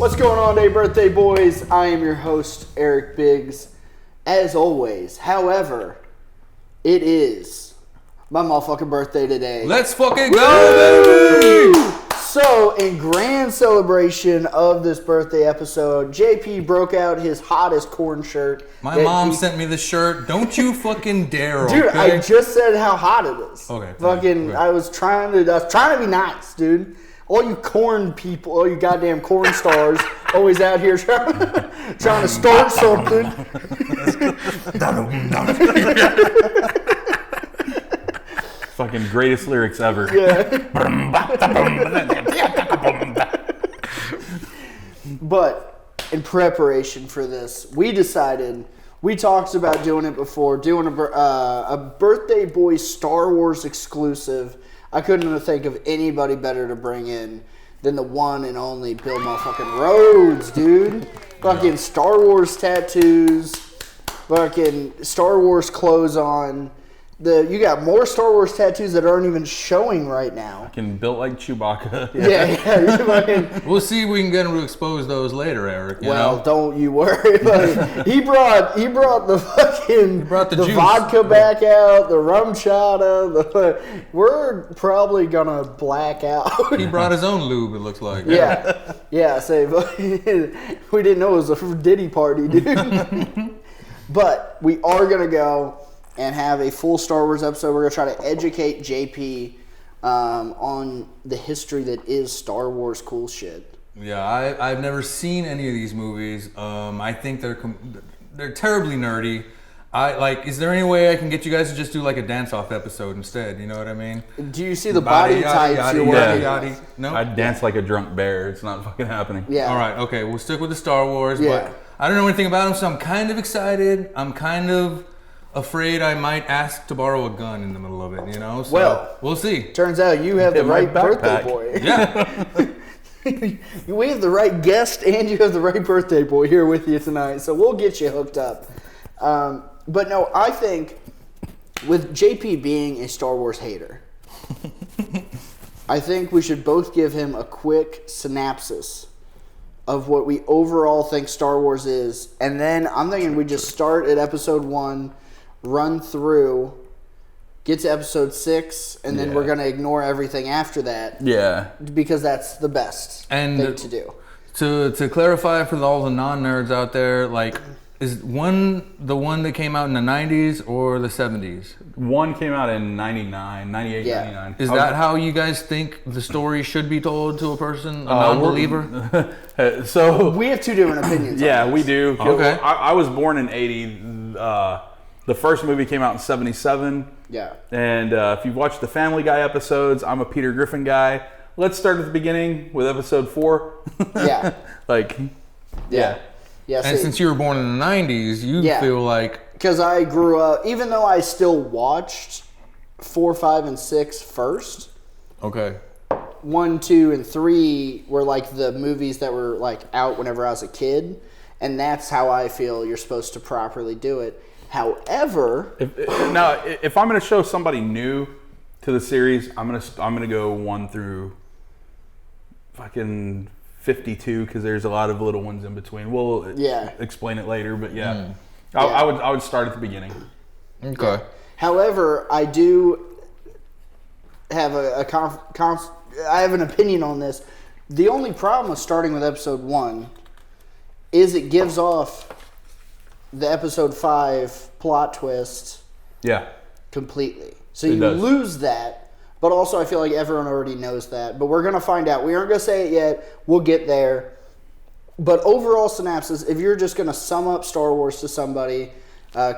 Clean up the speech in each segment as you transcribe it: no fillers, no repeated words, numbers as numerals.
What's going on today, birthday boys? I am your host, Eric Biggs, as always. However, it is my motherfucking birthday today. Let's fucking go, baby! So, in grand celebration of this birthday episode, JP broke out his hottest corn shirt. My mom sent me the shirt. Don't you fucking dare, Dude, okay? I just said how hot it is. Okay. Fucking, okay. I was trying to be nice, dude. All you corn people, all you goddamn corn stars, always out here trying to start something. Fucking greatest lyrics ever. Yeah. But in preparation for this, we talked about doing it before, doing a birthday boy Star Wars exclusive. I couldn't think of anybody better to bring in than the one and only Bill motherfucking Rhoades, dude. Fucking Star Wars tattoos, fucking Star Wars clothes on. You got more Star Wars tattoos that aren't even showing right now. Fucking built like Chewbacca. Yeah. We'll see if we can get him to expose those later, Eric. You Well, know? don't you worry. Like, he brought the fucking the juice. vodka back out, the rum chata. We're probably gonna black out. He brought his own lube. It looks like. Yeah. Say, we didn't know it was a Diddy party, dude. But we are gonna go and have a full Star Wars episode. We're going to try to educate JP on the history that is Star Wars cool shit. Yeah, I've never seen any of these movies. I think they're terribly nerdy. Is there any way I can get you guys to just do like a dance-off episode instead? You know what I mean? Do you see the body types you're working with? No? I'd dance like a drunk bear. It's not fucking happening. Yeah. All right, okay, we'll stick with the Star Wars, Yeah. but I don't know anything about them, so I'm kind of excited. I'm kind of afraid I might ask to borrow a gun in the middle of it, you know? So Well, we'll see. Turns out you have the my right birthday backpack. boy. Yeah. We have the right guest and you have the right birthday boy here with you tonight, so we'll get you hooked up. But no, I think with JP being a Star Wars hater, I think we should both give him a quick synopsis of what we overall think Star Wars is, and then I'm thinking we just start at episode 1, run through, get to episode 6, and then we're going to ignore everything after that. Yeah. Because that's the best thing to do. To clarify for all the non-nerds out there, like, is one the one that came out in the 90s or the 70s? One came out in 98, Yeah. 99. Is that how you guys think the story should be told to a person, a non-believer? So We have two different opinions. yeah, on this. we do. Okay. I was born in 80. The first movie came out in 77. Yeah. And if you've watched the Family Guy episodes, I'm a Peter Griffin guy. Let's start at the beginning with episode 4. Yeah. Yeah. Yeah. And since you were born in the 90s, you feel like... Because I grew up, even though I still watched 4, 5, and 6 first, Okay. 1, 2, and 3 were like the movies that were like out whenever I was a kid, and that's how I feel you're supposed to properly do it. However, If I'm going to show somebody new to the series, I'm gonna go 1 through fucking 52 because there's a lot of little ones in between. We'll explain it later, but I would start at the beginning. Okay. However, I do have I have an opinion on this. The only problem with starting with episode 1 is it gives off the episode 5 plot twist completely. So you lose that, but also I feel like everyone already knows that. But we're going to find out. We aren't going to say it yet. We'll get there. But overall synopsis, if you're just going to sum up Star Wars to somebody,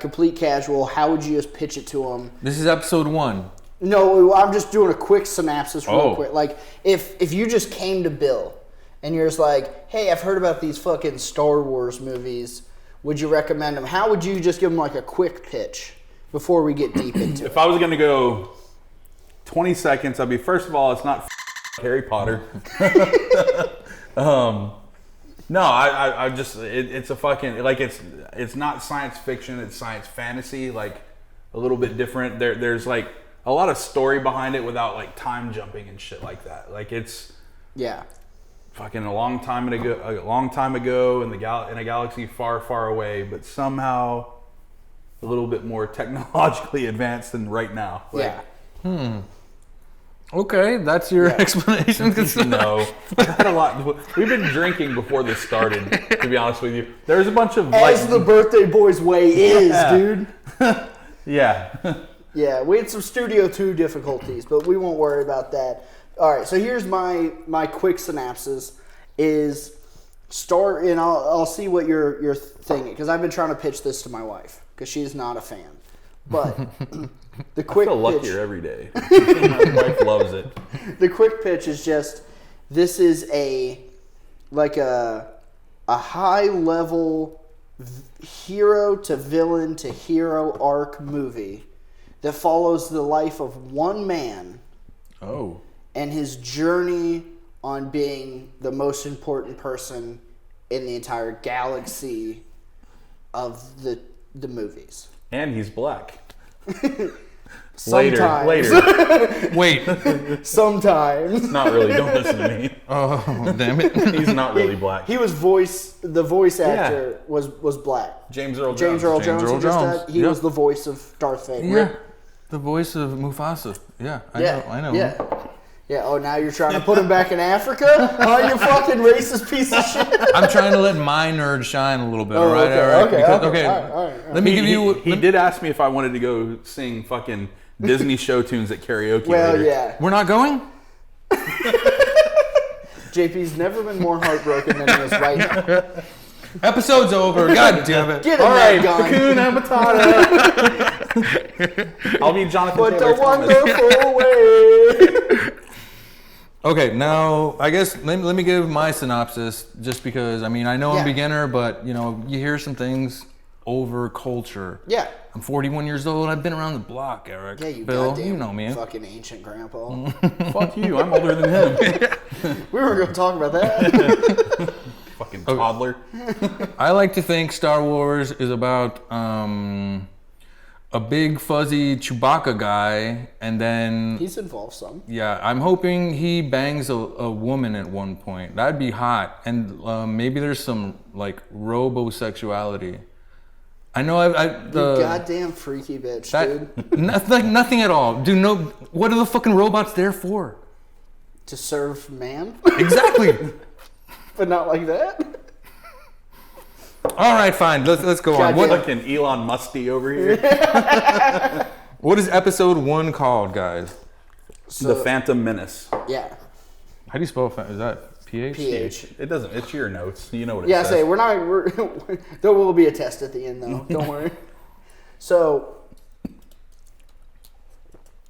complete casual, how would you just pitch it to them? This is episode 1. No, I'm just doing a quick synopsis real quick. Like, if you just came to Bill and you're just like, hey, I've heard about these fucking Star Wars movies. Would you recommend them? How would you just give them like a quick pitch before we get deep into it? If I was going to go 20 seconds, I'd be, first of all, it's not Harry Potter. No, I just, it's a fucking, like, it's not science fiction, it's science fantasy, like, a little bit different. There's, like, a lot of story behind it without, like, time jumping and shit like that. Like, it's... Yeah. fucking a long time ago in a galaxy far, far away, but somehow a little bit more technologically advanced than right now. Like, yeah. Okay, that's your explanation. No, I had a lot. We've been drinking before this started. To be honest with you, there's a bunch of As the birthday boy's way is, dude. Yeah. Yeah, we had some Studio 2 difficulties, but we won't worry about that. All right, so here's my quick synopsis. Is start, and I'll see what you're thinking, because I've been trying to pitch this to my wife because she's not a fan. But the quick I feel pitch, luckier every day. My wife loves it. the quick pitch is just, this is a high level hero to villain to hero arc movie that follows the life of one man and his journey on being the most important person in the entire galaxy of the movies. And he's black. Sometimes. Later. Wait. Sometimes. Not really. Don't listen to me. Oh, damn it. He's not really black. He was the voice actor was black. James Earl Jones. James Earl James Jones. Earl who just Jones. died, he was the voice of Darth Vader. Yeah. The voice of Mufasa. Yeah, I know. Yeah. Yeah, oh, now you're trying to put him back in Africa? Oh, you fucking racist piece of shit. I'm trying to let my nerd shine a little bit, Oh, all right? okay, All right? okay, Because, okay. okay. All right. Let me give you... He did ask me if I wanted to go sing fucking Disney show tunes at karaoke Well, later. yeah. We're not going? JP's never been more heartbroken than he is right now. Episode's over. God damn it. Get him, All right, gun. Hakuna Matata. I'll be Jonathan What Taylor a Thomas. wonderful way. Okay, now, I guess, let me give my synopsis, just because, I mean, I know I'm a beginner, but, you know, you hear some things over culture. Yeah. I'm 41 years old. I've been around the block, Eric. Yeah, you Bill, goddamn you know me. fucking ancient grandpa. Fuck you, I'm older than him. We weren't going to talk about that. Fucking toddler. I like to think Star Wars is about a big fuzzy Chewbacca guy, and then He's involved some. yeah, I'm hoping he bangs a woman at one point. That'd be hot, and maybe there's some like robosexuality. I know You goddamn freaky bitch, dude. nothing at all. Dude, no. What are the fucking robots there for? To serve man? Exactly. But not like that. All right, fine. Let's go on. Goddamn. Fucking Elon Musty over here. What is episode 1 called, guys? The Phantom Menace. Yeah. How do you spell is that PH? PH. It doesn't. It's your notes. You know what it Yeah, says. say there will be a test at the end though. Don't worry. So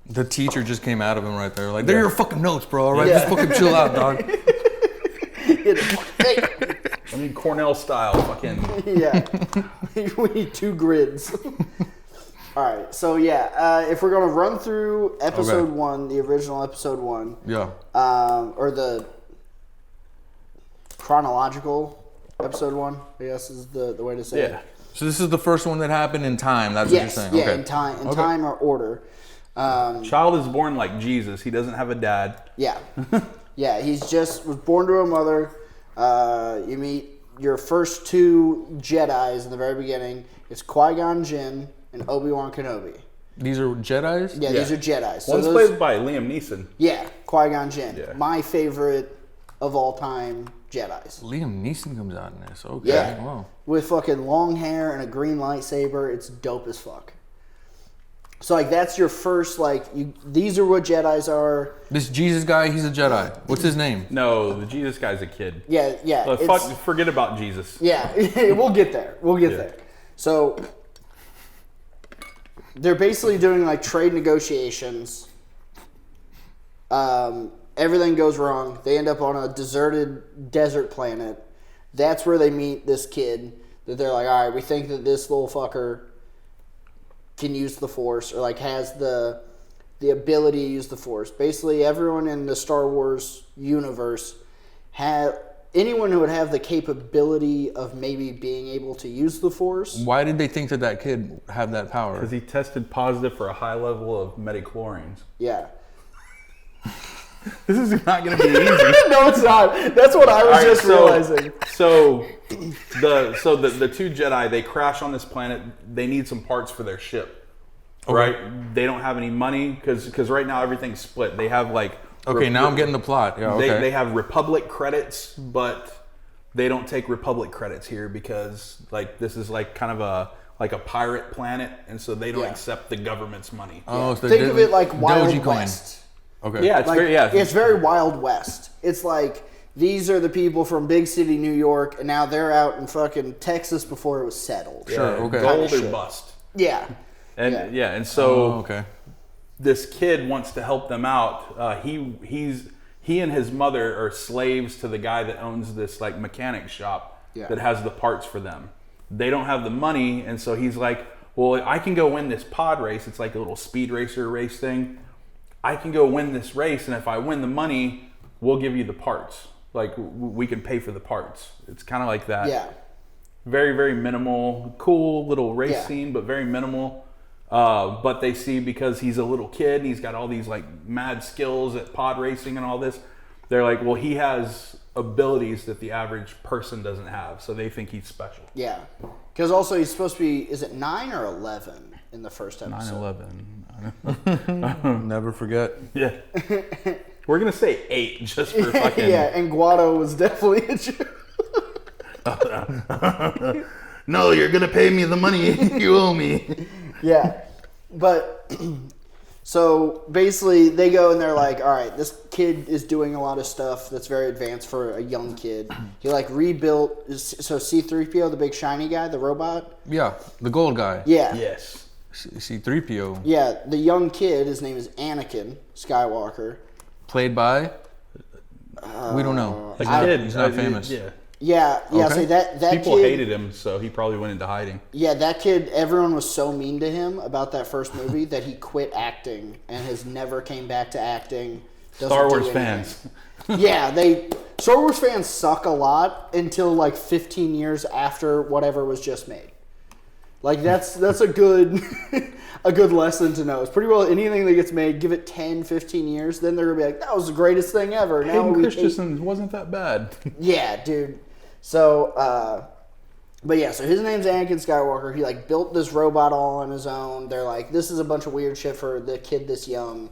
The teacher just came out of him right there. Like, they're your fucking notes, bro. All right, Yeah. just fucking chill out, dog. hey, I mean, Cornell style. Fucking. yeah, we need 2 grids. All right, so yeah, if we're gonna run through episode 1, the original episode 1, Yeah. or the chronological episode 1, I guess is the way to say Yeah. it. So this is the first one that happened in time. That's what you're Yes, saying. yeah, Okay. in time or order. Child is born like Jesus. He doesn't have a dad. Yeah, yeah, was born to a mother. You meet your first 2 Jedis in the very beginning. It's Qui-Gon Jinn and Obi-Wan Kenobi. These are Jedis? Yeah, these are Jedi. So One's played by Liam Neeson. yeah, Qui-Gon Jinn. Yeah. My favorite of all time Jedis. Liam Neeson comes out in this. Okay. Yeah. Wow. With fucking long hair and a green lightsaber. It's dope as fuck. So, like, that's your first, like, these are what Jedis are. This Jesus guy, he's a Jedi. What's his name? No, the Jesus guy's a kid. Yeah, yeah. Forget about Jesus. Yeah, we'll get there. We'll get there. So, they're basically doing, like, trade negotiations. Everything goes wrong. They end up on a deserted desert planet. That's where they meet this kid that they're like, all right, we think that this little fucker can use the Force, or like has the ability to use the Force. Basically, everyone in the Star Wars universe anyone who would have the capability of maybe being able to use the Force. Why did they think that kid had that power? Because he tested positive for a high level of metachlorines. Yeah. This is not going to be easy. No, it's not. That's what I was just realizing. So the two Jedi, they crash on this planet. They need some parts for their ship, right? They don't have any money because right now everything's split. They have like now I'm getting the plot. Yeah, okay. They have Republic credits, but they don't take Republic credits here because like this is like kind of a pirate planet, and so they don't accept the government's money. Oh, so think of it like Wild Dogecoin. West. Okay. Yeah, it's very Wild West. It's like these are the people from big city New York, and now they're out in fucking Texas before it was settled. Sure. Okay. Gold or bust. Yeah. And so okay. this kid wants to help them out. He and his mother are slaves to the guy that owns this like mechanic shop that has the parts for them. They don't have the money, and so he's like, well, I can go win this pod race. It's like a little speed racer race thing. I can go win this race, and if I win the money, we'll give you the parts. Like, we can pay for the parts. It's kind of like that. Yeah. Very, very minimal, cool little race scene, but very minimal. But they see because he's a little kid and he's got all these like mad skills at pod racing and all this, they're like, well, he has abilities that the average person doesn't have. So they think he's special. Yeah. Because also he's supposed to be, is it 9 or 11 in the first episode? 9/11. Never forget. Yeah. We're going to say 8 just for fucking... Yeah, and Guado was definitely a Jew. No, you're going to pay me the money you owe me. Yeah. But... So basically they go and they're like, all right, this kid is doing a lot of stuff that's very advanced for a young kid. He like rebuilt, so C-3PO, the big shiny guy, the robot. Yeah, the gold guy. Yeah. Yes. C-3PO. Yeah, the young kid, his name is Anakin Skywalker. Played by? We don't know. He's not famous. Yeah. Yeah, Okay. so that People kid, hated him, so he probably went into hiding. Yeah, that kid, everyone was so mean to him about that first movie that he quit acting and has never came back to acting. Star Wars fans. Yeah, Star Wars fans suck a lot until like 15 years after whatever was just made. Like that's a good a good lesson to know. It's pretty well anything that gets made, give it 10, 15 years, then they're gonna be like, that was the greatest thing ever. Now Hayden Christensen wasn't that bad. Yeah, dude. So, but yeah, so his name's Anakin Skywalker. He like built this robot all on his own. They're like, this is a bunch of weird shit for the kid this young.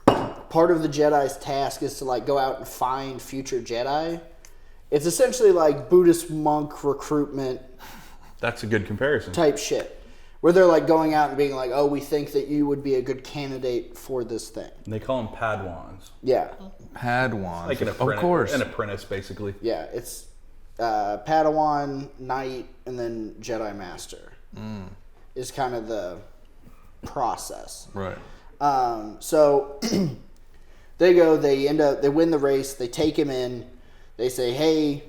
Part of the Jedi's task is to like go out and find future Jedi. It's essentially like Buddhist monk recruitment. That's a good comparison. Type shit. Where they're like going out and being like, oh, we think that you would be a good candidate for this thing. And they call them Padwans. Yeah. Padwans. Like an apprentice. Of course. An apprentice, basically. Yeah, it's Padawan, Knight, and then Jedi Master. Is kind of the process. Right. So they win the race, they take him in, they say, hey,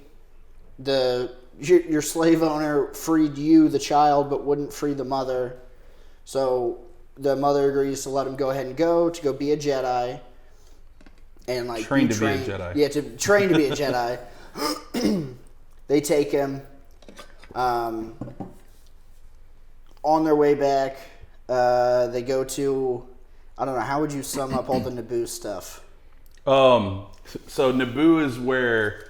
your slave owner freed you, the child, but wouldn't free the mother. So the mother agrees to let him go ahead and go be a Jedi. And like train to be a Jedi. Yeah, to train to be a Jedi. They take him. On their way back, they go to, I don't know, how would you sum up all the Naboo stuff? So Naboo is where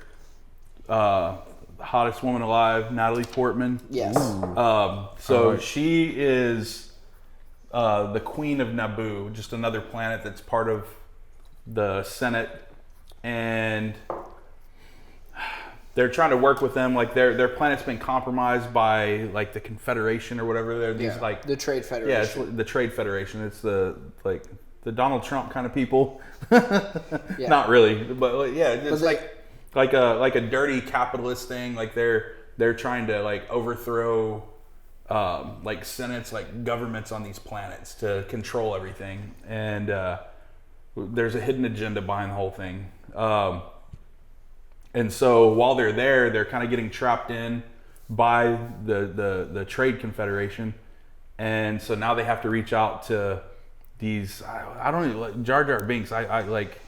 the hottest woman alive, Natalie Portman. Yes. She is the queen of Naboo, just another planet that's part of the Senate, and they're trying to work with them. Like their planet's been compromised by like the Confederation or whatever. They're these like the Trade Federation. Yeah, it's the Trade Federation. It's the Donald Trump kind of people. Yeah. Not really, but yeah, it's like a dirty capitalist thing. Like they're trying to like overthrow like senates, like governments on these planets to control everything, and there's a hidden agenda behind the whole thing. And so while they're there, they're kind of getting trapped in by the Trade Confederation, and so now they have to reach out to these. I don't even like Jar Jar Binks. I like.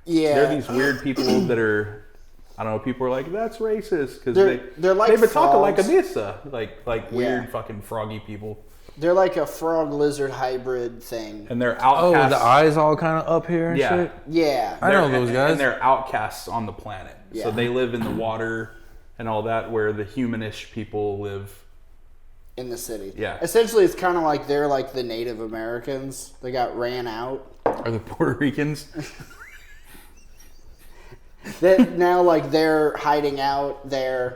Yeah. They're these weird people that are. I don't know. People are like, that's racist because they're like they've been talking frogs. like a like weird fucking froggy people. They're like a frog lizard hybrid thing. And they're outcasts. Oh, the eyes all kind of up here and shit? Yeah. I know those guys. And they're outcasts on the planet. Yeah. So they live in the water and all that, where the humanish people live in the city. Yeah. Essentially, it's kind of like they're like the Native Americans. They got ran out. Are the Puerto Ricans? That now, like, they're hiding out. They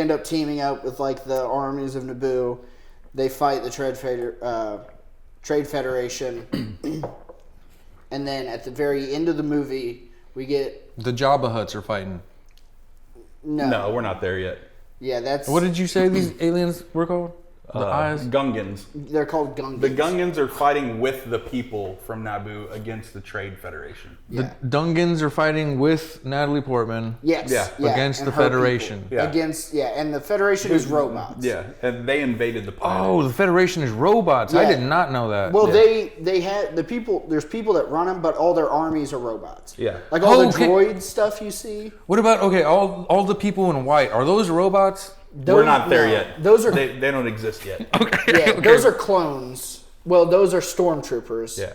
end up teaming up with like the armies of Naboo. They fight the Trade Federation, and then at the very end of the movie, we get The Jabba Hutts are fighting. No, we're not there yet. Yeah, that's What did you say these aliens were called? The eyes? Gungans. they're called Gungans. The Gungans are fighting with the people from Naboo against the Trade Federation. Yeah. The Dungans are fighting with Natalie Portman. Yes. Yeah. Against and the her Federation. people. Yeah. And the Federation is robots. Yeah, and they invaded the planet. Oh, the Federation is robots. I Yeah. did not know that. Well, Yeah. they had the people. There's people that run them, but all their armies are robots. Yeah. Like all the Okay. droid stuff you see. What about, all the people in white, are those robots? We're not there no, yet. Those are they don't exist yet. yeah. Those are clones. Well, those are stormtroopers. Yeah.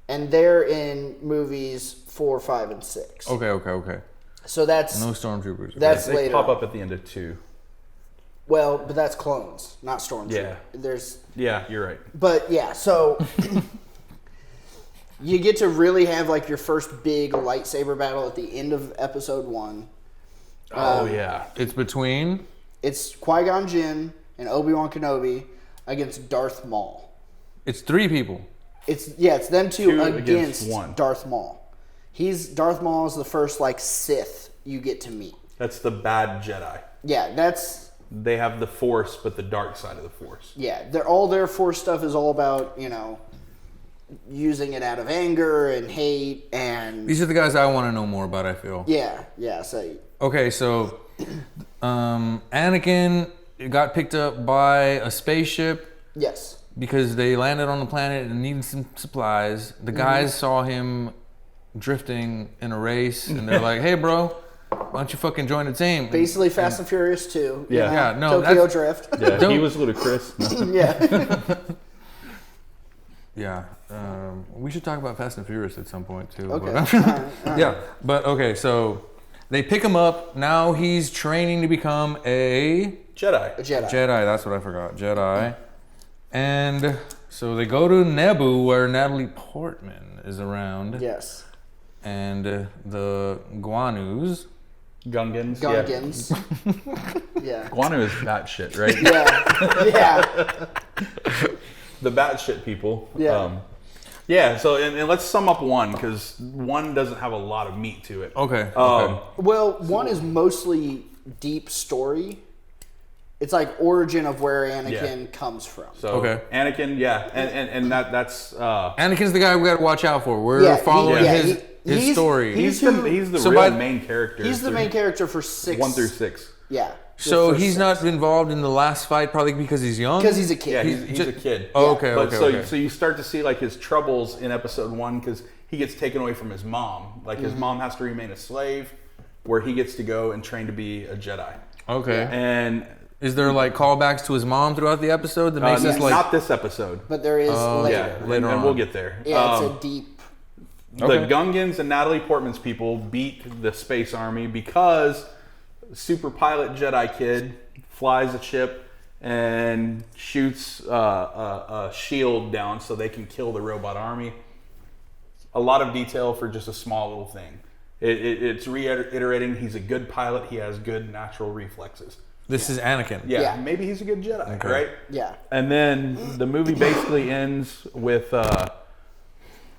And they're in movies 4, 5, and 6. Okay. So that's No stormtroopers. That's They later pop on. up at the end of 2. Well, but that's clones, not stormtroopers. Yeah. There's Yeah, you're right. But yeah, so you get to really have like your first big lightsaber battle at the end of episode 1. Oh yeah. It's between... It's Qui-Gon Jinn and Obi-Wan Kenobi against Darth Maul. It's 3 people. It's them two Two against against one. Darth Maul. Darth Maul is the first like Sith you get to meet. That's the bad Jedi. Yeah, that's They have the Force, but the dark side of the Force. yeah. All their Force stuff is all about using it out of anger and hate and These are the guys I want to know more about, I feel. yeah. So Okay, so Anakin got picked up by a spaceship yes, because they landed on the planet and needed some supplies. The guys saw him drifting in a race, and they're like, "Hey, bro, why don't you fucking join the team?" basically Fast and Furious 2. Yeah. Yeah, no, Tokyo that's- Drift. Yeah, Don't- he was ludicrous. Yeah. Yeah, we should talk about Fast and Furious at some point too. Okay. But, All right. yeah, but okay, so they pick him up. Now he's training to become a Jedi. A Jedi. Jedi. That's what I forgot. Jedi. And so they go to Naboo, where Natalie Portman is around. Yes. And the Guanus. Gungans. Gungans. Yeah. Yeah. Guano is batshit, right? Yeah. The batshit people. Yeah. Yeah, so and let's sum up 1, because 1 doesn't have a lot of meat to it. Okay. Well, 1 is mostly deep story. It's like origin of where Anakin comes from. So Okay. Anakin, yeah, and that's Anakin's the guy we got to watch out for. We're Yeah, following he's- his story. he's who- the so real by- main character. He's the main character for 6. 1 through 6. Yeah. so first he's 6. not involved in the last fight, probably because he's young. Because he's a kid. Yeah, he's just- a kid. Oh, okay, But okay. so you start to see like his troubles in episode 1, because he gets taken away from his mom. Like his mom has to remain a slave, where he gets to go and train to be a Jedi. Okay. And Is there like callbacks to his mom throughout the episode that makes us like? not this episode. But there is later. Yeah, later and on. we'll get there. Yeah, it's a deep. Okay. The Gungans and Natalie Portman's people beat the space army because super pilot Jedi kid flies a ship and shoots a shield down so they can kill the robot army. A lot of detail for just a small little thing. It's reiterating he's a good pilot. He has good natural reflexes. This is Anakin. Yeah, Yeah. maybe he's a good Jedi, Okay. right? Yeah. And then the movie basically ends with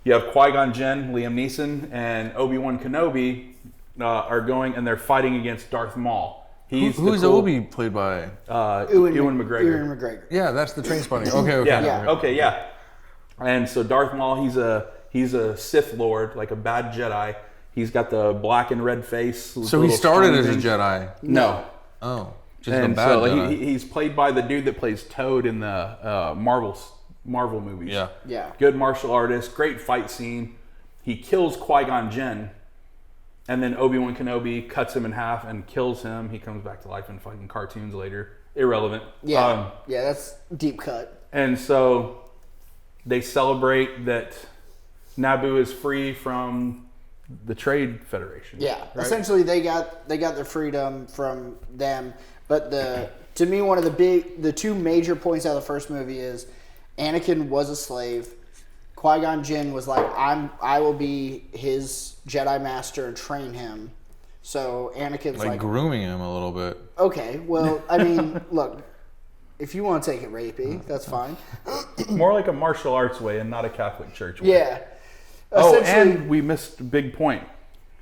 you have Qui-Gon Jinn, Liam Neeson, and Obi-Wan Kenobi are going and they're fighting against Darth Maul. He's Who's the cool, Obi played by? Ewan McGregor. Ewan McGregor. Yeah, that's the train spotting. Okay. Yeah. Yeah. Okay. Yeah. And so Darth Maul, he's a Sith Lord, like a bad Jedi. He's got the black and red face. So he started as a Jedi. No. Oh, just a And bad so Jedi. he's played by the dude that plays Toad in the Marvel movies. Yeah. Yeah. Good martial artist, great fight scene. He kills Qui-Gon Jinn, and then Obi-Wan Kenobi cuts him in half and kills him. He comes back to life in fucking cartoons later. Irrelevant. Yeah. Yeah, that's deep cut. And so they celebrate that Naboo is free from the Trade Federation. Yeah, right? essentially they got their freedom from them. But to me, one of the two major points out of the first movie is Anakin was a slave. Qui-Gon Jinn was like, I will be his Jedi Master and train him. So Anakin's like grooming him a little bit. Okay, well, I mean, look, if you want to take it rapey, that's fine. More like a martial arts way and not a Catholic church way. Yeah. Oh, and we missed a big point.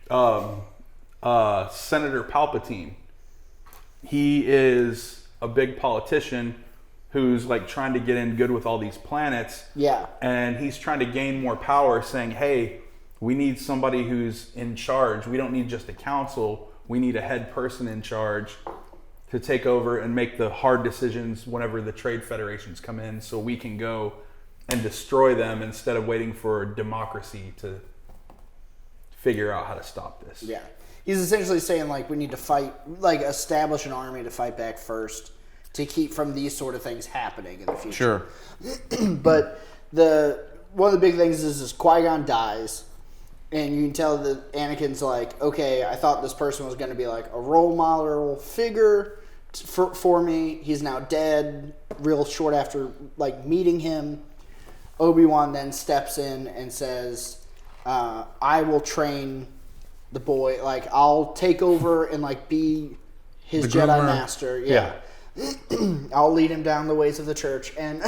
Senator Palpatine. He is a big politician who's like trying to get in good with all these planets. Yeah. And he's trying to gain more power, saying, hey, we need somebody who's in charge. We don't need just a council. We need a head person in charge to take over and make the hard decisions whenever the trade federations come in, so we can go and destroy them instead of waiting for democracy to figure out how to stop this. Yeah. He's essentially saying, like, we need to fight, like, establish an army to fight back first to keep from these sort of things happening in the future. Sure. But one of the big things is Qui-Gon dies, and you can tell that Anakin's like, okay, I thought this person was going to be like a role model figure for me. He's now dead. Real short after like meeting him, Obi-Wan then steps in and says, I will train the boy. Like, I'll take over and like be his Jedi Master. Yeah. I'll lead him down the ways of the church. And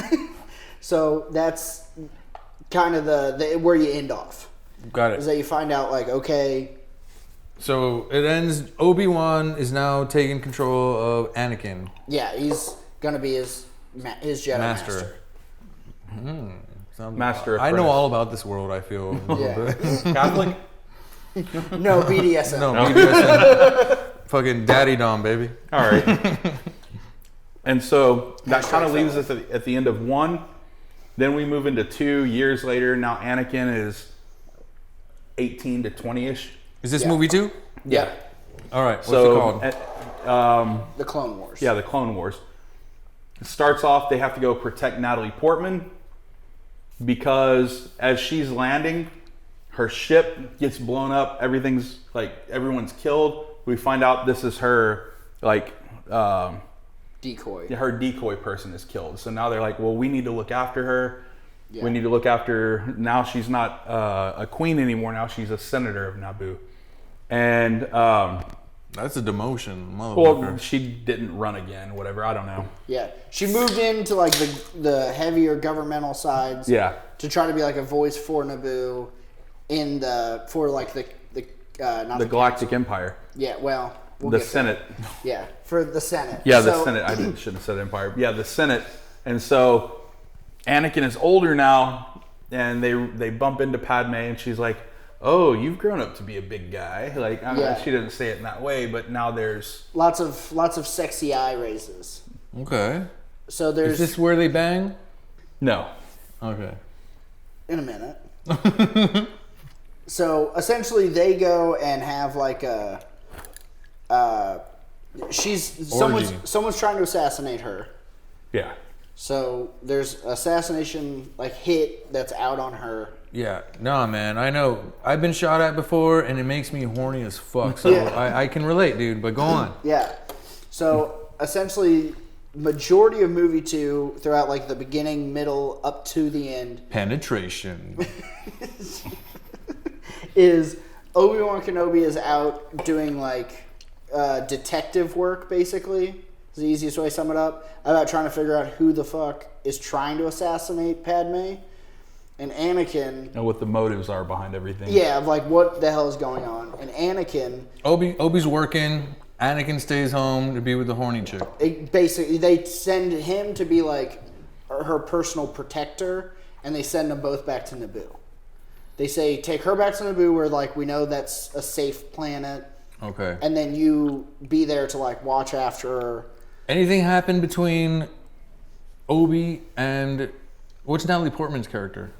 so that's kind of the where you end off. Got it. Is that you find out, like, okay. So it ends, Obi-Wan is now taking control of Anakin. Yeah, he's going to be his Jedi Master. Master. I know all about this world, I feel. A little bit. Catholic? No, BDSM. No, BDSM. Fucking daddy dom, baby. All right. And so that kind of leaves us at the end of 1. Then we move into 2 years later. Now Anakin is 18 to 20-ish. Is this movie 2? Yeah. All right. What's it called? The Clone Wars. Yeah, the Clone Wars. It starts off, they have to go protect Natalie Portman because as she's landing, her ship gets blown up. Everyone's killed. We find out this is her, decoy. Her decoy person is killed. So now they're like, well, we need to look after her. Yeah. We need to look after, now she's not a queen anymore. Now she's a senator of Naboo. And that's a demotion, motherfucker. well, she didn't run again, whatever. I don't know. Yeah, she moved into like the heavier governmental sides. Yeah. To try to be like a voice for Naboo The Galactic Empire. Yeah, well, the Senate. Yeah, for the Senate. Yeah, the Senate. I shouldn't have said Empire. Yeah, the Senate. And so Anakin is older now, and they bump into Padme, and she's like, "Oh, you've grown up to be a big guy." Like, she didn't say it in that way, but now there's lots of sexy eye raises. Okay. So there's. Is this where they bang? No. Okay. In a minute. So essentially, they go and have like a. Someone's trying to assassinate her. Yeah. So there's assassination hit that's out on her. Yeah, nah, man. I know. I've been shot at before, and it makes me horny as fuck. So I can relate, dude. But go on. Yeah. So essentially, majority of movie 2, throughout the beginning, middle, up to the end, penetration, is Obi-Wan Kenobi is out doing detective work, basically. Is the easiest way to sum it up. About trying to figure out who the fuck is trying to assassinate Padme. And Anakin... And what the motives are behind everything. Yeah, of what the hell is going on. And Anakin... Obi's working. Anakin stays home to be with the horny chick. Basically, they send him to be her personal protector, and they send them both back to Naboo. They say, take her back to Naboo where we know that's a safe planet. Okay. And then you be there to watch after her. Anything happen between Obi and... What's Natalie Portman's character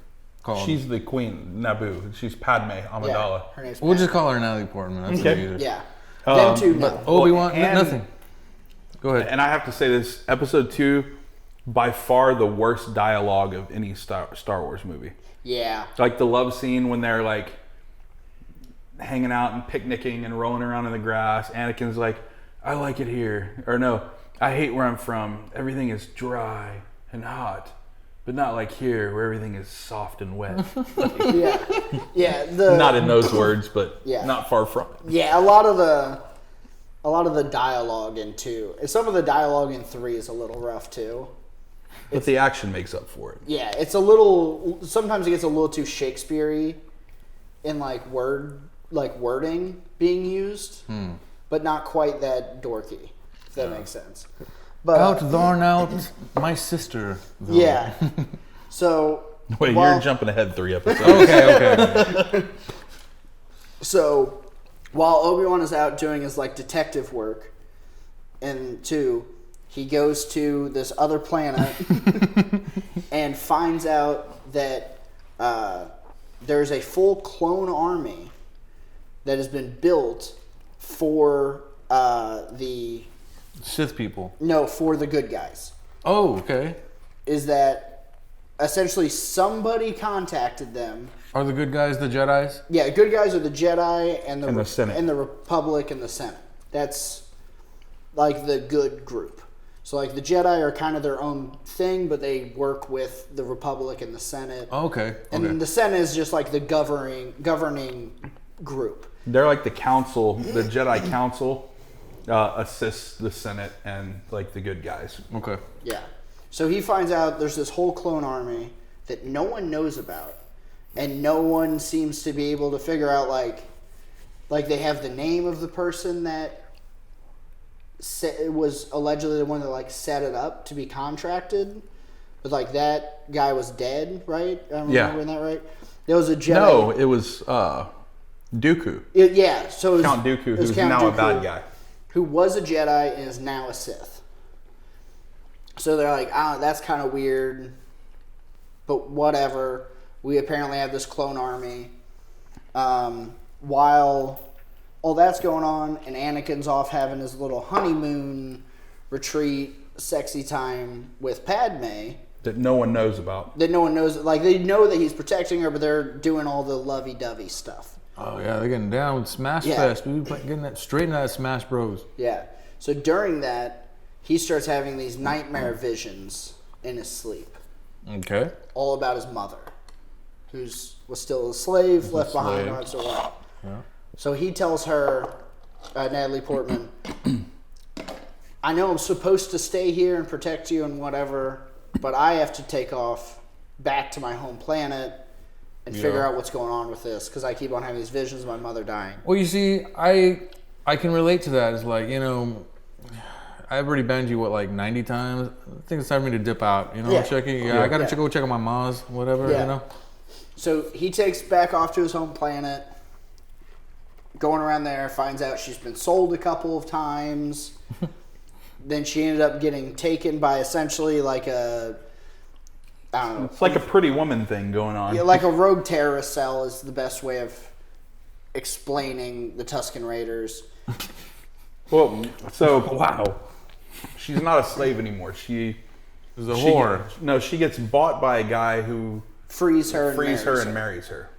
called? She's the queen, Naboo. She's Padme Amidala. Yeah, her name's We'll just call her Natalie Portman. That's okay. Yeah. Them two, no. Obi-Wan, nothing. Go ahead. And I have to say this, episode 2 by far the worst dialogue of any Star Wars movie. Yeah. Like the love scene when they're like hanging out and picnicking and rolling around in the grass. Anakin's like, I like it here. Or no, I hate where I'm from. Everything is dry and hot. But not like here where everything is soft and wet. Yeah. Yeah. Not in those words, but yeah. Not far from it. Yeah, a lot of the dialogue in 2. Some of the dialogue in 3 is a little rough too. But the action makes up for it. Yeah, it's a little. Sometimes it gets a little too Shakespeare-y in wording being used, but not quite that dorky. If that makes sense. But out, my sister. Though. Yeah. So. Wait, you're jumping ahead 3 episodes. Okay. So, while Obi-Wan is out doing his detective work, in 2, he goes to this other planet and finds out that there's a full clone army that has been built for the Sith people. No, for the good guys. Oh, okay. Is that essentially somebody contacted them. Are the good guys the Jedis? Yeah, good guys are the Jedi and the Senate. And the Republic and the Senate. That's the good group. So the Jedi are kind of their own thing, but they work with the Republic and the Senate. Oh, okay. And then the Senate is just the governing group. They're like the council, the Jedi Council assists the Senate and the good guys. Okay. Yeah. So he finds out there's this whole clone army that no one knows about, and no one seems to be able to figure out they have the name of the person that was allegedly the one that set it up to be contracted, but that guy was dead, right? I'm remembering that right. There was a Jedi. No, it was Dooku. Yeah, so it was Count Dooku, who's Count now Dooku, a bad guy, who was a Jedi and is now a Sith. So they're like, that's kind of weird, but whatever. We apparently have this clone army. While all that's going on, and Anakin's off having his little honeymoon retreat, sexy time with Padme. that no one knows about. That no one knows. They know that he's protecting her, but they're doing all the lovey-dovey stuff. Oh, yeah, they're getting down with Smash Fest. We're getting that straight into that Smash Bros. Yeah. So during that, he starts having these nightmare visions in his sleep. Okay. All about his mother, was still a slave, left behind on so what. Yeah. So he tells her, Natalie Portman, I know I'm supposed to stay here and protect you and whatever, but I have to take off back to my home planet and figure out what's going on with this, because I keep on having these visions of my mother dying. Well, you see, I can relate to that. It's I've already banged you, 90 times? I think it's time for me to dip out. Checking. I got to go check on my mom's, whatever, So he takes back off to his home planet, going around there, finds out she's been sold a couple of times. Then she ended up getting taken by essentially I don't know. It's like a Pretty Woman thing going on. Yeah, like a rogue terrorist cell is the best way of explaining the Tusken Raiders. Well, so wow, she's not a slave anymore. She is a whore. No, she gets bought by a guy who frees her and marries her.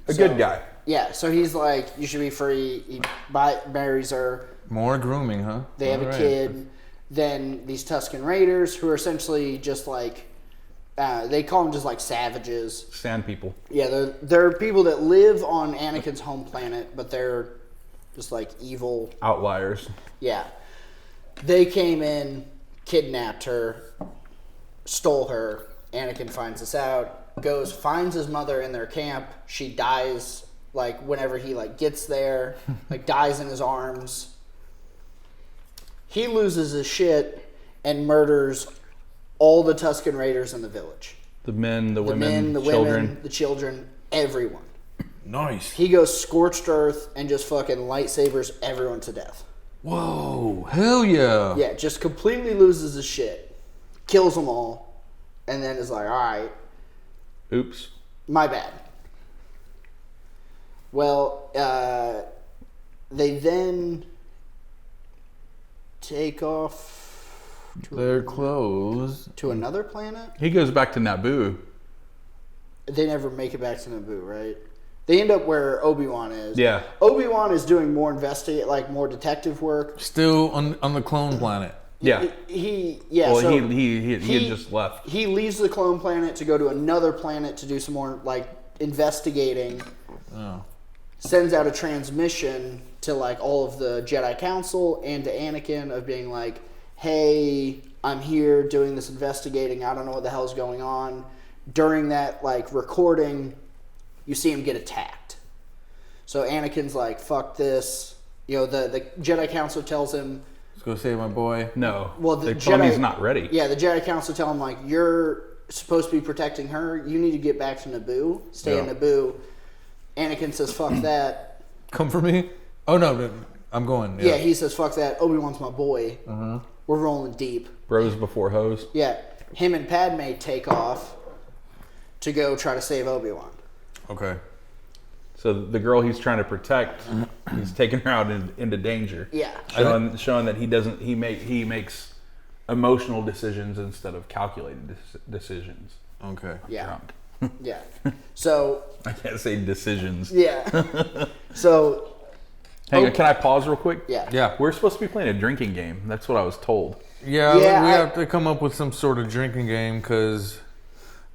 A good guy. Yeah, so he's like, you should be free. He marries her. More grooming, huh? They have a kid. Then these Tusken Raiders, who are essentially just they call them just savages. Sand people. Yeah, they're people that live on Anakin's home planet, but they're just evil. Outliers. Yeah. They came in, kidnapped her, stole her. Anakin finds this out, finds his mother in their camp. She dies, whenever he, gets there, dies in his arms. He loses his shit and murders all the Tusken Raiders in the village. The men, the women, the children. The children, everyone. Nice. He goes scorched earth and just fucking lightsabers everyone to death. Whoa, hell yeah. Yeah, just completely loses his shit. Kills them all. And then is like, alright. Oops. My bad. Well, they then take off. They're close. To another planet? He goes back to Naboo. They never make it back to Naboo, right? They end up where Obi-Wan is. Yeah. Obi-Wan is doing more more detective work. Still on the clone planet. Yeah. He had just left. He leaves the clone planet to go to another planet to do some more investigating. Oh. Sends out a transmission to all of the Jedi Council and to Anakin of being like, "Hey, I'm here doing this investigating. I don't know what the hell's going on." During that recording, you see him get attacked. So Anakin's like, "Fuck this." The Jedi Council tells him, Let's go save my boy. No. Well, they told him he's not ready. Yeah, the Jedi Council tell him you're supposed to be protecting her. You need to get back to Naboo. Stay in Naboo. Anakin says, "Fuck that." Come for me? Oh no, I'm going. Yeah, he says, "Fuck that." Obi-Wan's my boy. We're rolling deep. Bros before hoes. Yeah, him and Padme take off to go try to save Obi-Wan. Okay. So the girl he's trying to protect, he's taking her out into danger. Yeah. Showing that he makes emotional decisions instead of calculated decisions. Okay. Yeah. Drunk. Yeah. So. I can't say decisions. Yeah. So. Hang on, can I pause real quick? Yeah. Yeah. We're supposed to be playing a drinking game. That's what I was told. Yeah, Yeah, we have to come up with some sort of drinking game because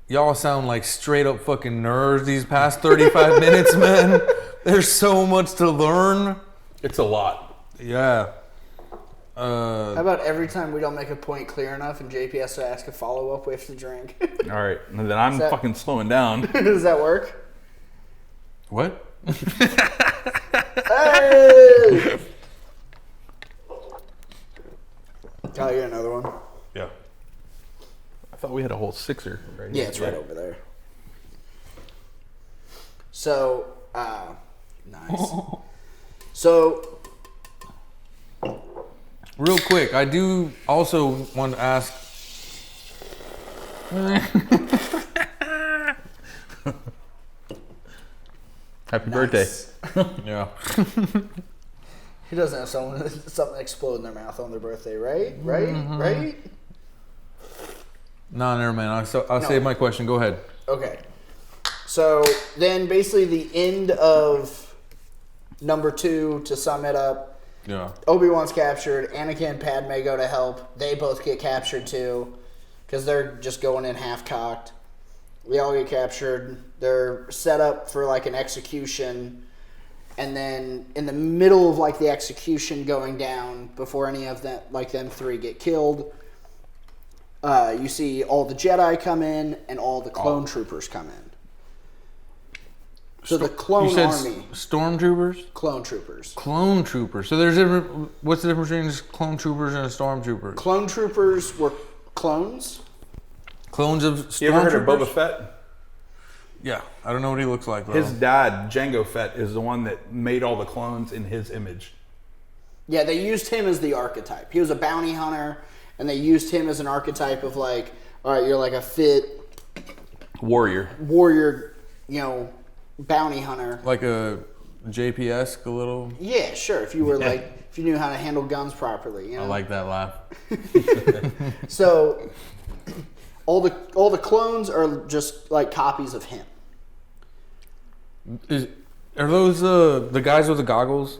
y'all sound like straight up fucking nerds these past 35 minutes, man. There's so much to learn. It's a lot. Yeah. How about every time we don't make a point clear enough and JP has to ask a follow-up, we have to drink? All right. And then I'm fucking slowing down. Does that work? What? Hey! Can I get another one? Yeah. I thought we had a whole sixer right Yeah, here. it's right over there. So, nice. So, Real quick, I do also want to ask. Happy birthday. Yeah. Who doesn't have something explode in their mouth on their birthday, right? Right? Mm-hmm. Right? No, never mind. I'll save my question. Go ahead. Okay. So then basically the end of number 2, to sum it up, Yeah. Obi-Wan's captured. Anakin and Padme go to help. They both get captured too because they're just going in half-cocked. They all get captured. They're set up for an execution. And then in the middle of the execution going down, before any of them, them 3 get killed, you see all the Jedi come in and all the clone troopers come in. So the clone You said army, stormtroopers? clone troopers. Clone troopers. So there's different. What's the difference between clone troopers and stormtroopers? Clone troopers were clones. Clones of You ever heard of stormtroopers? Boba Fett? Yeah, I don't know what he looks like though. His dad, Jango Fett, is the one that made all the clones in his image. Yeah, they used him as the archetype. He was a bounty hunter, and they used him as an archetype of all right, you're a fit Warrior. warrior, bounty hunter. Like a JP-esque a little. Yeah, sure. If you were if you knew how to handle guns properly, I like that laugh. So all the clones are just copies of him. Are those the guys with the goggles?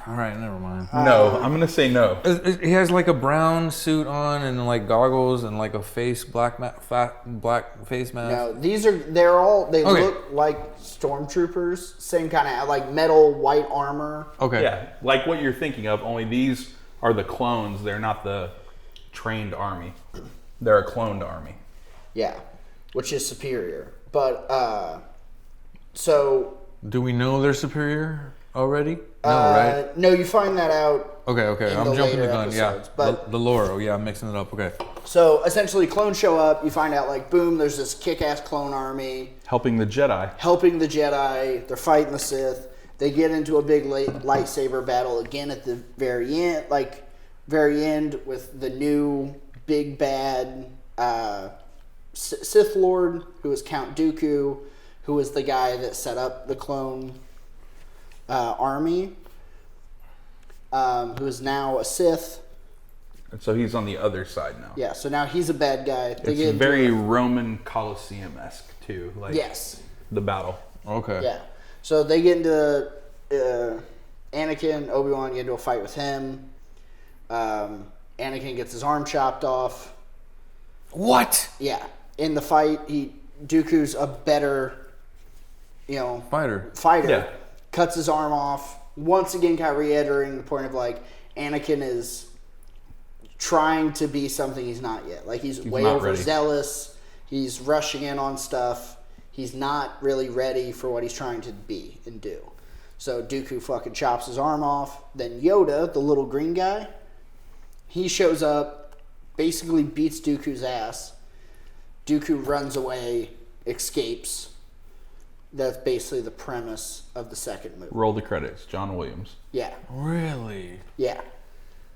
All right, never mind. No, I'm gonna say no. He has a brown suit on and goggles and a black face mask. No, they Okay. look like stormtroopers. Same kind of metal white armor. Okay. Yeah, like what you're thinking of. Only these are the clones. They're not the trained army. They're a cloned army. Yeah, which is superior. But so. Do we know they're superior already? No, right? No, you find that out. Okay. in I'm the jumping the later gun. Yeah. episodes, but- The lore. Oh, yeah, I'm mixing it up. Okay. So essentially, clones show up. You find out boom, there's this kick-ass clone army Helping the Jedi. helping the Jedi. They're fighting the Sith. They get into a big lightsaber battle again at the very end, with the new big bad Sith Lord, who is Count Dooku, who was the guy that set up the clone army. who is now a Sith. And so he's on the other side now. Yeah, so now he's a bad guy. It's very Roman Colosseum-esque too. Like yes. The battle. Okay. Yeah. So they get into Anakin, Obi-Wan get into a fight with him. Anakin gets his arm chopped off. What? Yeah. In the fight, Dooku's a better, Fighter. Yeah. Cuts his arm off. Once again, kind of reiterating the point of like Anakin is trying to be something he's not yet. Like he's way overzealous. He's rushing in on stuff. He's not really ready for what he's trying to be and do. So Dooku fucking chops his arm off. Then Yoda, the little green guy, he shows up, basically beats Dooku's ass. Dooku runs away, escapes. That's basically the premise of the second movie. Roll the credits. John Williams. Yeah. Really? Yeah.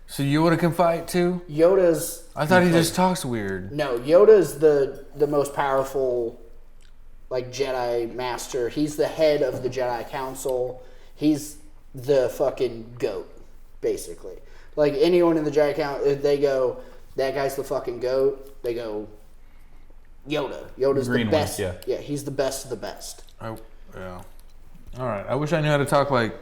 So Yoda can fight too? Yoda's... I thought he just talks weird. No, Yoda's the most powerful Jedi master. He's the head of the Jedi Council. He's the fucking GOAT, basically. Like anyone in the Jedi Council, if they go, that guy's the fucking GOAT, they go, Yoda. Yoda's the best. Yeah, he's the best of the best. Yeah. All right. I wish I knew how to talk like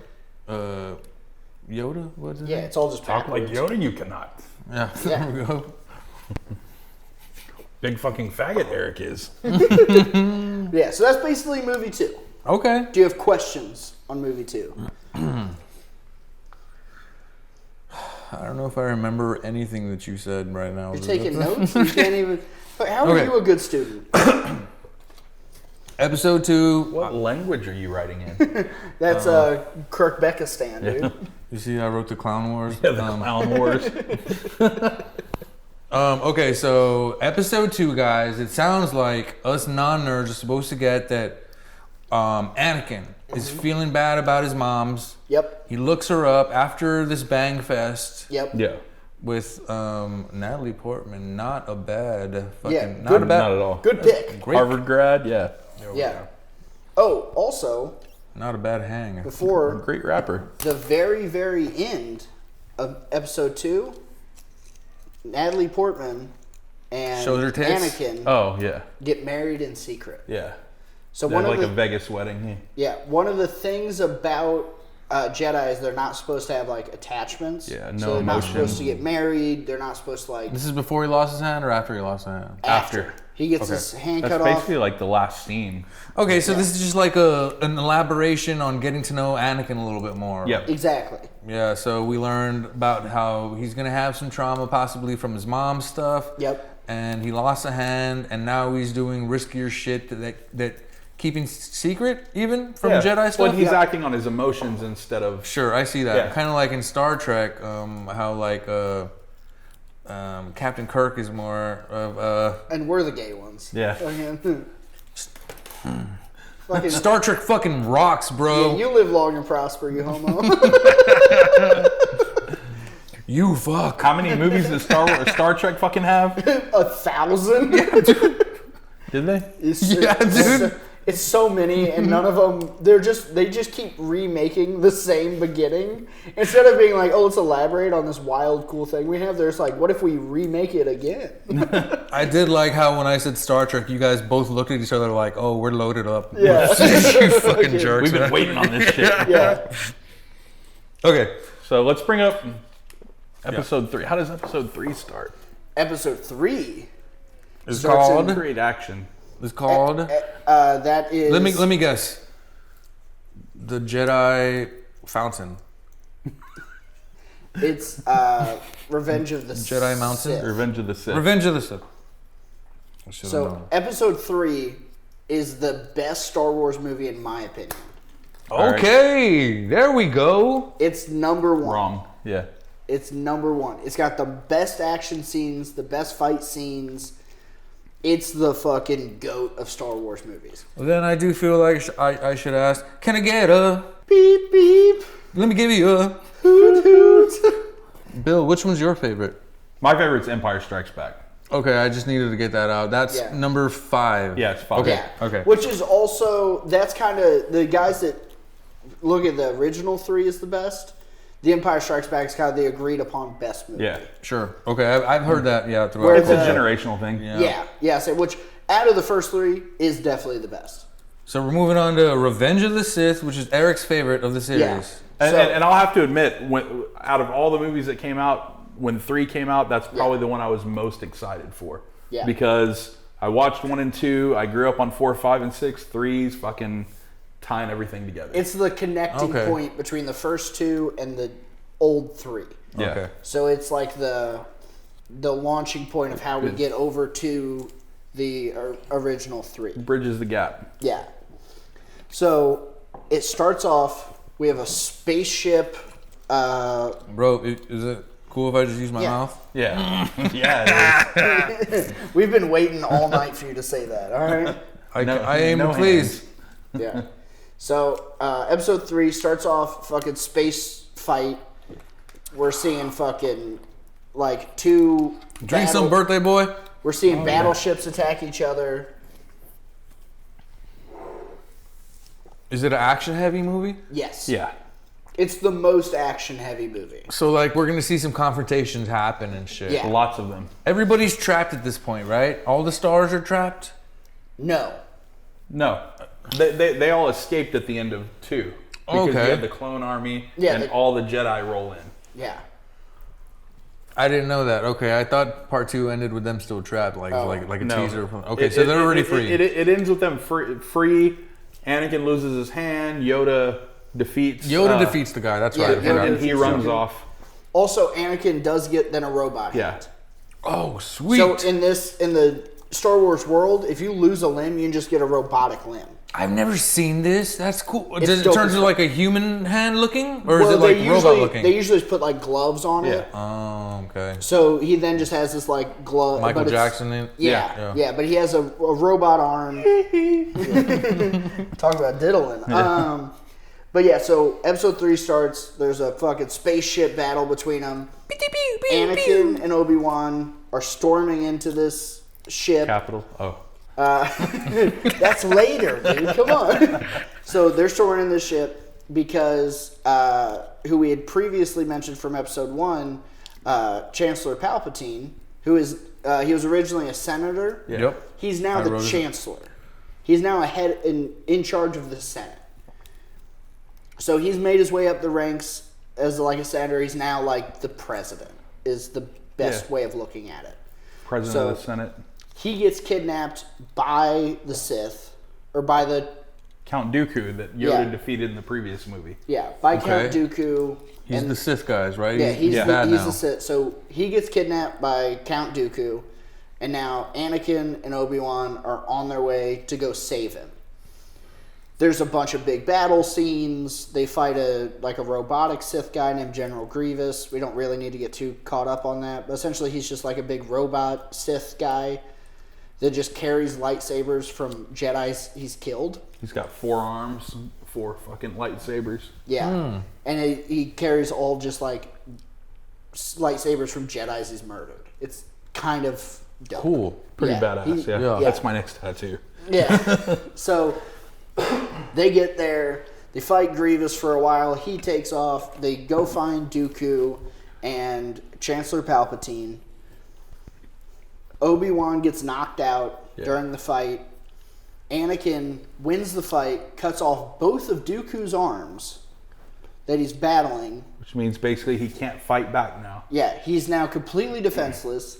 Yoda. What's his name? Yeah, it's all just Talk like backwards. Yoda, you cannot. Yeah. Yeah. There we go. Big fucking faggot Eric is. Yeah, so that's basically movie 2. Okay. Do you have questions on movie 2? I don't know if I remember anything that you said right now. You're taking notes? You can't even... How are you a good student? Episode 2. What language are you writing in? That's Kirkbekistan, dude. You see, I wrote the Clown Wars. Yeah, the Clown Wars. Okay, so episode 2, guys. It sounds like us non-nerds are supposed to get that Anakin is feeling bad about his mom's. Yep. He looks her up after this bang fest. Yep. Yeah. With Natalie Portman. Not a bad fucking... Yeah, not Not at all. Good pick. Great. Harvard grad, yeah. Yeah. Oh, also, Not a bad hang. before Great rapper. the very, very end of episode 2, Natalie Portman and Shows her tits? Anakin Oh, yeah. get married in secret. Yeah. So They one had of like the a Vegas wedding. one of the things about Jedi is they're not supposed to have attachments. Yeah, no so they're not emotion. supposed to get married. They're not supposed to This is before he lost his hand or after he lost his hand? after. He gets his hand That's cut off. basically like the last scene. Okay, so this is just like an elaboration on getting to know Anakin a little bit more. Yep. Exactly. Yeah, so we learned about how he's going to have some trauma possibly from his mom's stuff. Yep. And he lost a hand, and now he's doing riskier shit that keeping secret even from Jedi stuff. Well, he's acting on his emotions instead of... Sure, I see that. Yeah. Kind of like in Star Trek, how Captain Kirk is more of And we're the gay ones. Yeah. Fucking, Star Trek fucking rocks, bro. yeah, you live long and prosper, you homo. You fuck. How many movies does Star Trek fucking have? 1,000. Did they? Yeah, dude. It's so many, and none of them. They just keep remaking the same beginning instead of being like, oh, let's elaborate on this wild, cool thing we have. There's like, what if we remake it again? I did like how when I said Star Trek, you guys both looked at each other like, "Oh, we're loaded up." Yeah. You fucking jerks. We've been man. waiting on this shit. Yeah. Okay, so let's bring up episode 3. How does episode 3 start? Episode 3 It's starts called. in- Great action. It's called. that is. Let me guess. The Jedi Fountain. It's Revenge of the Jedi Mountain? Sith. Revenge of the Sith. Revenge of the Sith. I should've So known. episode 3 is the best Star Wars movie in my opinion. Okay, there we go. It's number 1. Wrong. Yeah. It's number 1. It's got the best action scenes, the best fight scenes. It's the fucking GOAT of Star Wars movies. Well, then I do feel like I should ask, can I get a Beep beep. Let me give you a Hoot hoot. Bill, which one's your favorite? My favorite's Empire Strikes Back. Okay, I just needed to get that out. That's number 5. Yeah, it's 5. Okay. Yeah. Okay. Which is also, that's kind of the guys that look at the original 3 is the best. The Empire Strikes Back is kind of the agreed upon best movie. Yeah. Sure. Okay, I've heard that. Yeah, throughout. Where It's a the- generational thing. Yeah. So, which out of the first three is definitely the best. So we're moving on to Revenge of the Sith, which is Eric's favorite of the series. Yeah. And I'll have to admit, out of all the movies that came out, when 3 came out, that's probably the one I was most excited for. Yeah. Because I watched 1 and 2. I grew up on 4, 5, and 6. 3's fucking tying everything together. It's the connecting point between the first 2 and the old 3. Yeah. Okay. So it's like the launching point of how we get over to the original 3. Bridges the gap. Yeah. So it starts off. We have a spaceship. Bro, is it cool if I just use my mouth? Yeah. Yeah. We've been waiting all night for you to say that. All right. I aim to please. Yeah. So episode 3 starts off fucking space fight. We're seeing fucking like 2. Drink some, birthday boy. We're seeing battleships attack each other. Is it an action-heavy movie? Yes. Yeah. It's the most action-heavy movie. So, like, we're gonna see some confrontations happen and shit. Yeah. Lots of them. Everybody's trapped at this point, right? All the stars are trapped? No. No. They all escaped at the end of 2. Because Okay. you had the clone army Yeah, and all the Jedi roll in. Yeah. I didn't know that. Okay, I thought part 2 ended with them still trapped, like a No. teaser. Okay, so they're already free. It ends with them free. Anakin loses his hand. Yoda defeats defeats the guy. That's right. I Yoda forgot. and he runs off. Also, Anakin does get then a robot Yeah. hand. Oh, sweet. So in the Star Wars world, if you lose a limb, you can just get a robotic limb. I've never seen this. That's cool. It's Does it dope turn as to fuck. like a human hand looking? Or is it they like robot looking? They usually just put like gloves on it. Oh, okay. So he then just has this like glove. Michael but it's- Jackson in Yeah, but he has a robot arm. Talk about diddling. But yeah, so episode 3 starts. There's a fucking spaceship battle between them. Anakin and Obi-Wan are storming into this ship. Capital. Oh. That's later, dude. Come on. So they're storing in this ship because who we had previously mentioned from episode 1, Chancellor Palpatine, who is he was originally a senator. Yeah. Yep. He's now the chancellor. He's now a head in charge of the Senate. So he's made his way up the ranks as like a senator. He's now like the president. Is the best way of looking at it. President of the Senate. He gets kidnapped by the Sith, or by the Count Dooku that Yoda defeated in the previous movie. by Count Dooku. He's the Sith guys, right? Yeah, he's bad now. the Sith. So he gets kidnapped by Count Dooku, and now Anakin and Obi-Wan are on their way to go save him. There's a bunch of big battle scenes. They fight a robotic Sith guy named General Grievous. We don't really need to get too caught up on that, but essentially he's just like a big robot Sith guy that just carries lightsabers from Jedis he's killed. He's got 4 arms, 4 fucking lightsabers. Yeah. And he carries all just like lightsabers from Jedis he's murdered. It's kind of dope. Cool. Pretty Yeah, badass. he- Yeah. That's my next tattoo. Yeah. So they get there. They fight Grievous for a while. He takes off. They go find Dooku and Chancellor Palpatine. Obi-Wan gets knocked out during the fight. Anakin wins the fight, cuts off both of Dooku's arms that he's battling. Which means basically he can't fight back now. Yeah, he's now completely defenseless.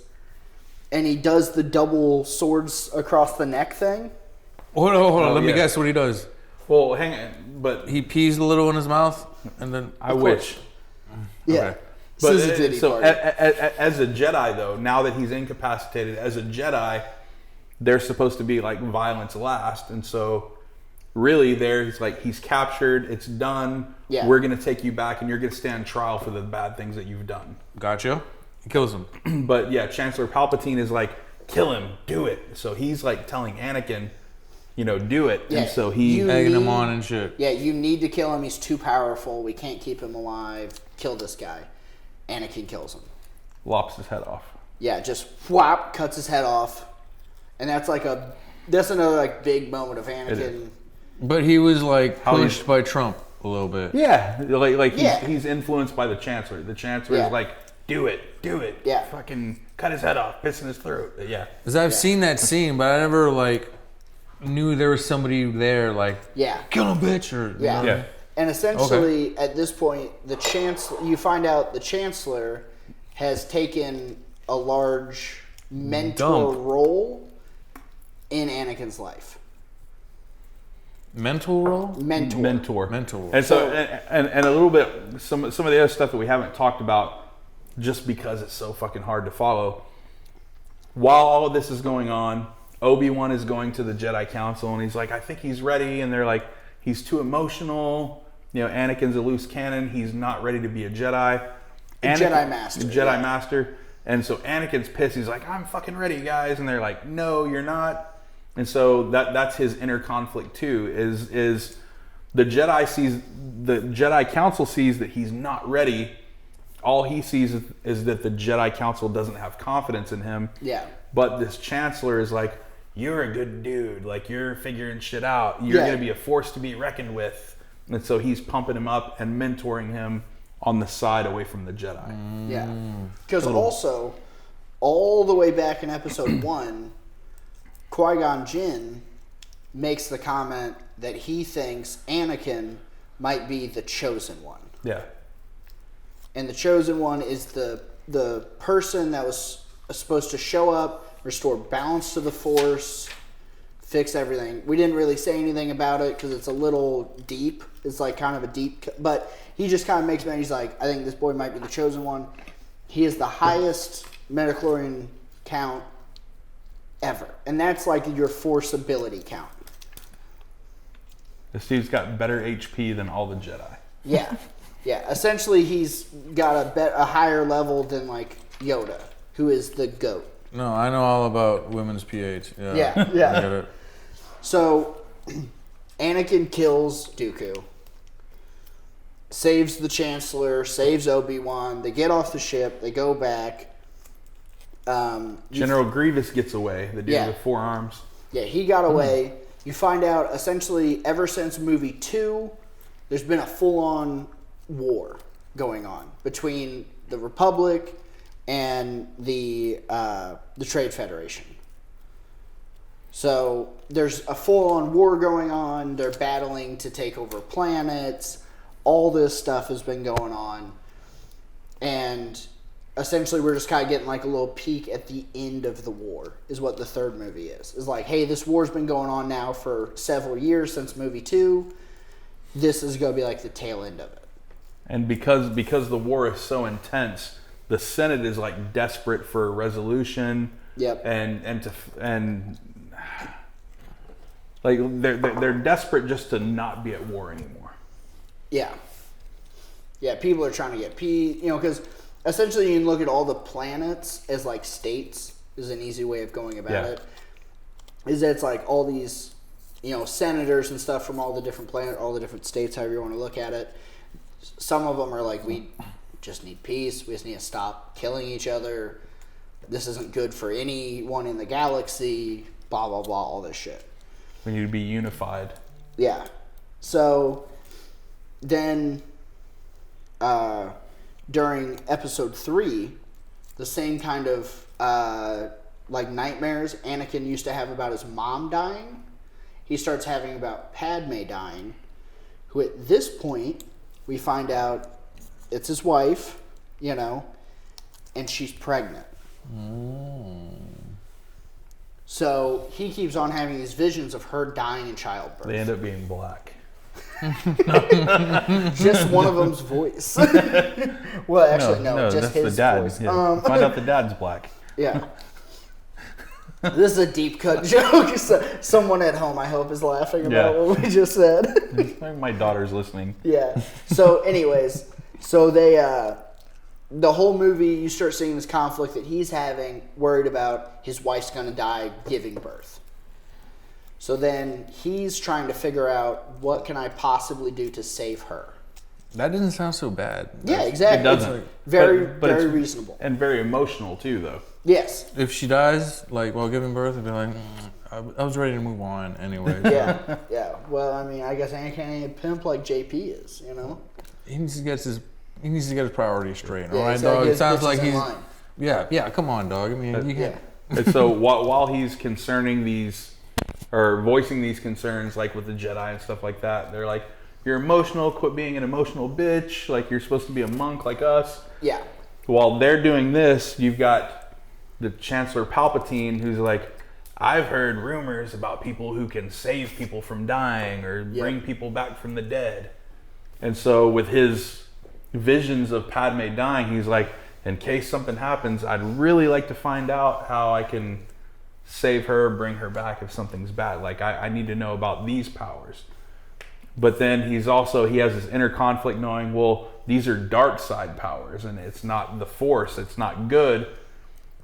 And he does the double swords across the neck thing. Hold on. Let me yeah. guess what he does. Well, hang on, but He pees a little in his mouth, and then I wish. Yeah. Okay. But Scissor-titty so party. as a Jedi, though, now that he's incapacitated, as a Jedi, they're supposed to be like violence last, and so really, he's captured, it's done. Yeah. We're gonna take you back, and you're gonna stand trial for the bad things that you've done. Gotcha. He kills him. But yeah, Chancellor Palpatine is like, kill him, do it. So he's like telling Anakin, do it. Yeah, And so he Egging him on and shit. Yeah, you need to kill him. He's too powerful. We can't keep him alive. Kill this guy. Anakin kills him. lops his head off. Yeah, just whop, cuts his head off. And that's another big moment of Anakin. But he was like How pushed by Trump. a little bit. Yeah, like he's influenced by the Chancellor. The Chancellor is like, do it. Yeah. Fucking cut his head off, piss in his throat. Yeah. Because I've seen that scene, but I never like knew there was somebody there like, kill him, bitch, or you know? Yeah. And essentially, at this point, you find out the Chancellor has taken a large mentor role in Anakin's life. Mental role? Mentor. Mentor. And so, and a little bit, some of the other stuff that we haven't talked about, just because it's so fucking hard to follow. While all of this is going on, Obi-Wan is going to the Jedi Council, and he's like, I think he's ready. And they're like, he's too emotional. You know, Anakin's a loose cannon. He's not ready to be a Jedi. Jedi Master. Jedi Master. And so Anakin's pissed. He's like, I'm fucking ready, guys. And they're like, no, you're not. And so that's his inner conflict too, is the Jedi Council sees that he's not ready. All he sees is that the Jedi Council doesn't have confidence in him. Yeah. But this Chancellor is like, you're a good dude. Like, you're figuring shit out. You're going to be a force to be reckoned with. And so he's pumping him up and mentoring him on the side away from the Jedi. Yeah. Because also, all the way back in episode 1, Qui-Gon Jinn makes the comment that he thinks Anakin might be the chosen one. Yeah. And the chosen one is the person that was supposed to show up, restore balance to the Force, fix everything. We didn't really say anything about it because it's a little deep. It's like kind of a deep, but he just kind of makes me, he's like, I think this boy might be the chosen one. He is the highest midichlorian count ever. And that's like your Force ability count. This dude's got better HP than all the Jedi. Yeah. Yeah. Essentially, he's got a higher level than like Yoda, who is the GOAT. No, I know all about women's pH. Yeah. I get it. So, Anakin kills Dooku, saves the Chancellor, saves Obi-Wan. They get off the ship. They go back. General Grievous gets away. The dude with 4 arms. Yeah, he got away. You find out, essentially, ever since movie 2, there's been a full-on war going on between the Republic and the Trade Federation. So there's a full-on war going on. They're battling to take over planets. All this stuff has been going on. And essentially we're just kind of getting like a little peek at the end of the war is what the third movie is. It's like, hey, this war's been going on now for several years since movie 2. This is going to be like the tail end of it. And because the war is so intense, the Senate is like desperate for a resolution. Yep. And like they're desperate just to not be at war anymore. Yeah. Yeah, people are trying to get peace, because essentially you can look at all the planets as like states is an easy way of going about it. Is that it's like all these, senators and stuff from all the different planets, all the different states, however you want to look at it. Some of them are like, we just need peace. We just need to stop killing each other. This isn't good for anyone in the galaxy. Blah, blah, blah, all this shit. We need to be unified. Yeah. So then during episode 3, the same kind of like nightmares Anakin used to have about his mom dying, he starts having about Padme dying, who at this point we find out it's his wife, and she's pregnant. So he keeps on having these visions of her dying in childbirth. They end up being black. Just one of them's voice. Well, actually, no, just that's his the dad. voice. Yeah. Find out the dad's black. Yeah. This is a deep cut joke. So someone at home, I hope, is laughing about what we just said. My daughter's listening. Yeah. So, anyways, they, the whole movie, you start seeing this conflict that he's having, worried about his wife's going to die giving birth. So then he's trying to figure out what can I possibly do to save her. That doesn't sound so bad. Yeah, exactly. It doesn't. It's very, but very it's, reasonable. And very emotional, too, though. Yes. If she dies, like, while giving birth, I'd be like, I was ready to move on anyway. Yeah, yeah. Well, I mean, I guess Anakin ain't a pimp like JP is, you know? He needs to get his priorities straight. Yeah, all right, he's gotta dog? get It his sounds bitches like in he's... line. Yeah, come on, dog. I mean, you Yeah. can't... And so while he's concerning these, or voicing these concerns, like with the Jedi and stuff like that, they're like, you're emotional, quit being an emotional bitch, like you're supposed to be a monk like us. Yeah. While they're doing this, you've got the Chancellor Palpatine who's like, I've heard rumors about people who can save people from dying or bring people back from the dead. And so with his visions of Padme dying, he's like, in case something happens, I'd really like to find out how I can save her, bring her back if something's bad. Like, I need to know about these powers. But then he has this inner conflict knowing, well, these are dark side powers and it's not the Force, it's not good,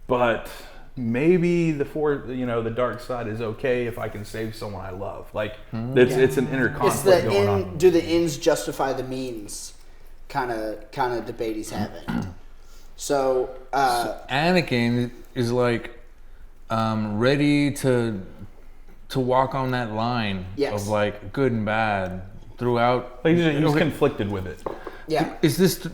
but maybe the Force, the dark side is okay if I can save someone I love. Like, it's an inner conflict going on. Do the ends justify the means kind of debate he's having. So Anakin is like ready to walk on that line of like good and bad throughout. Like he's conflicted with it. Yeah. Is this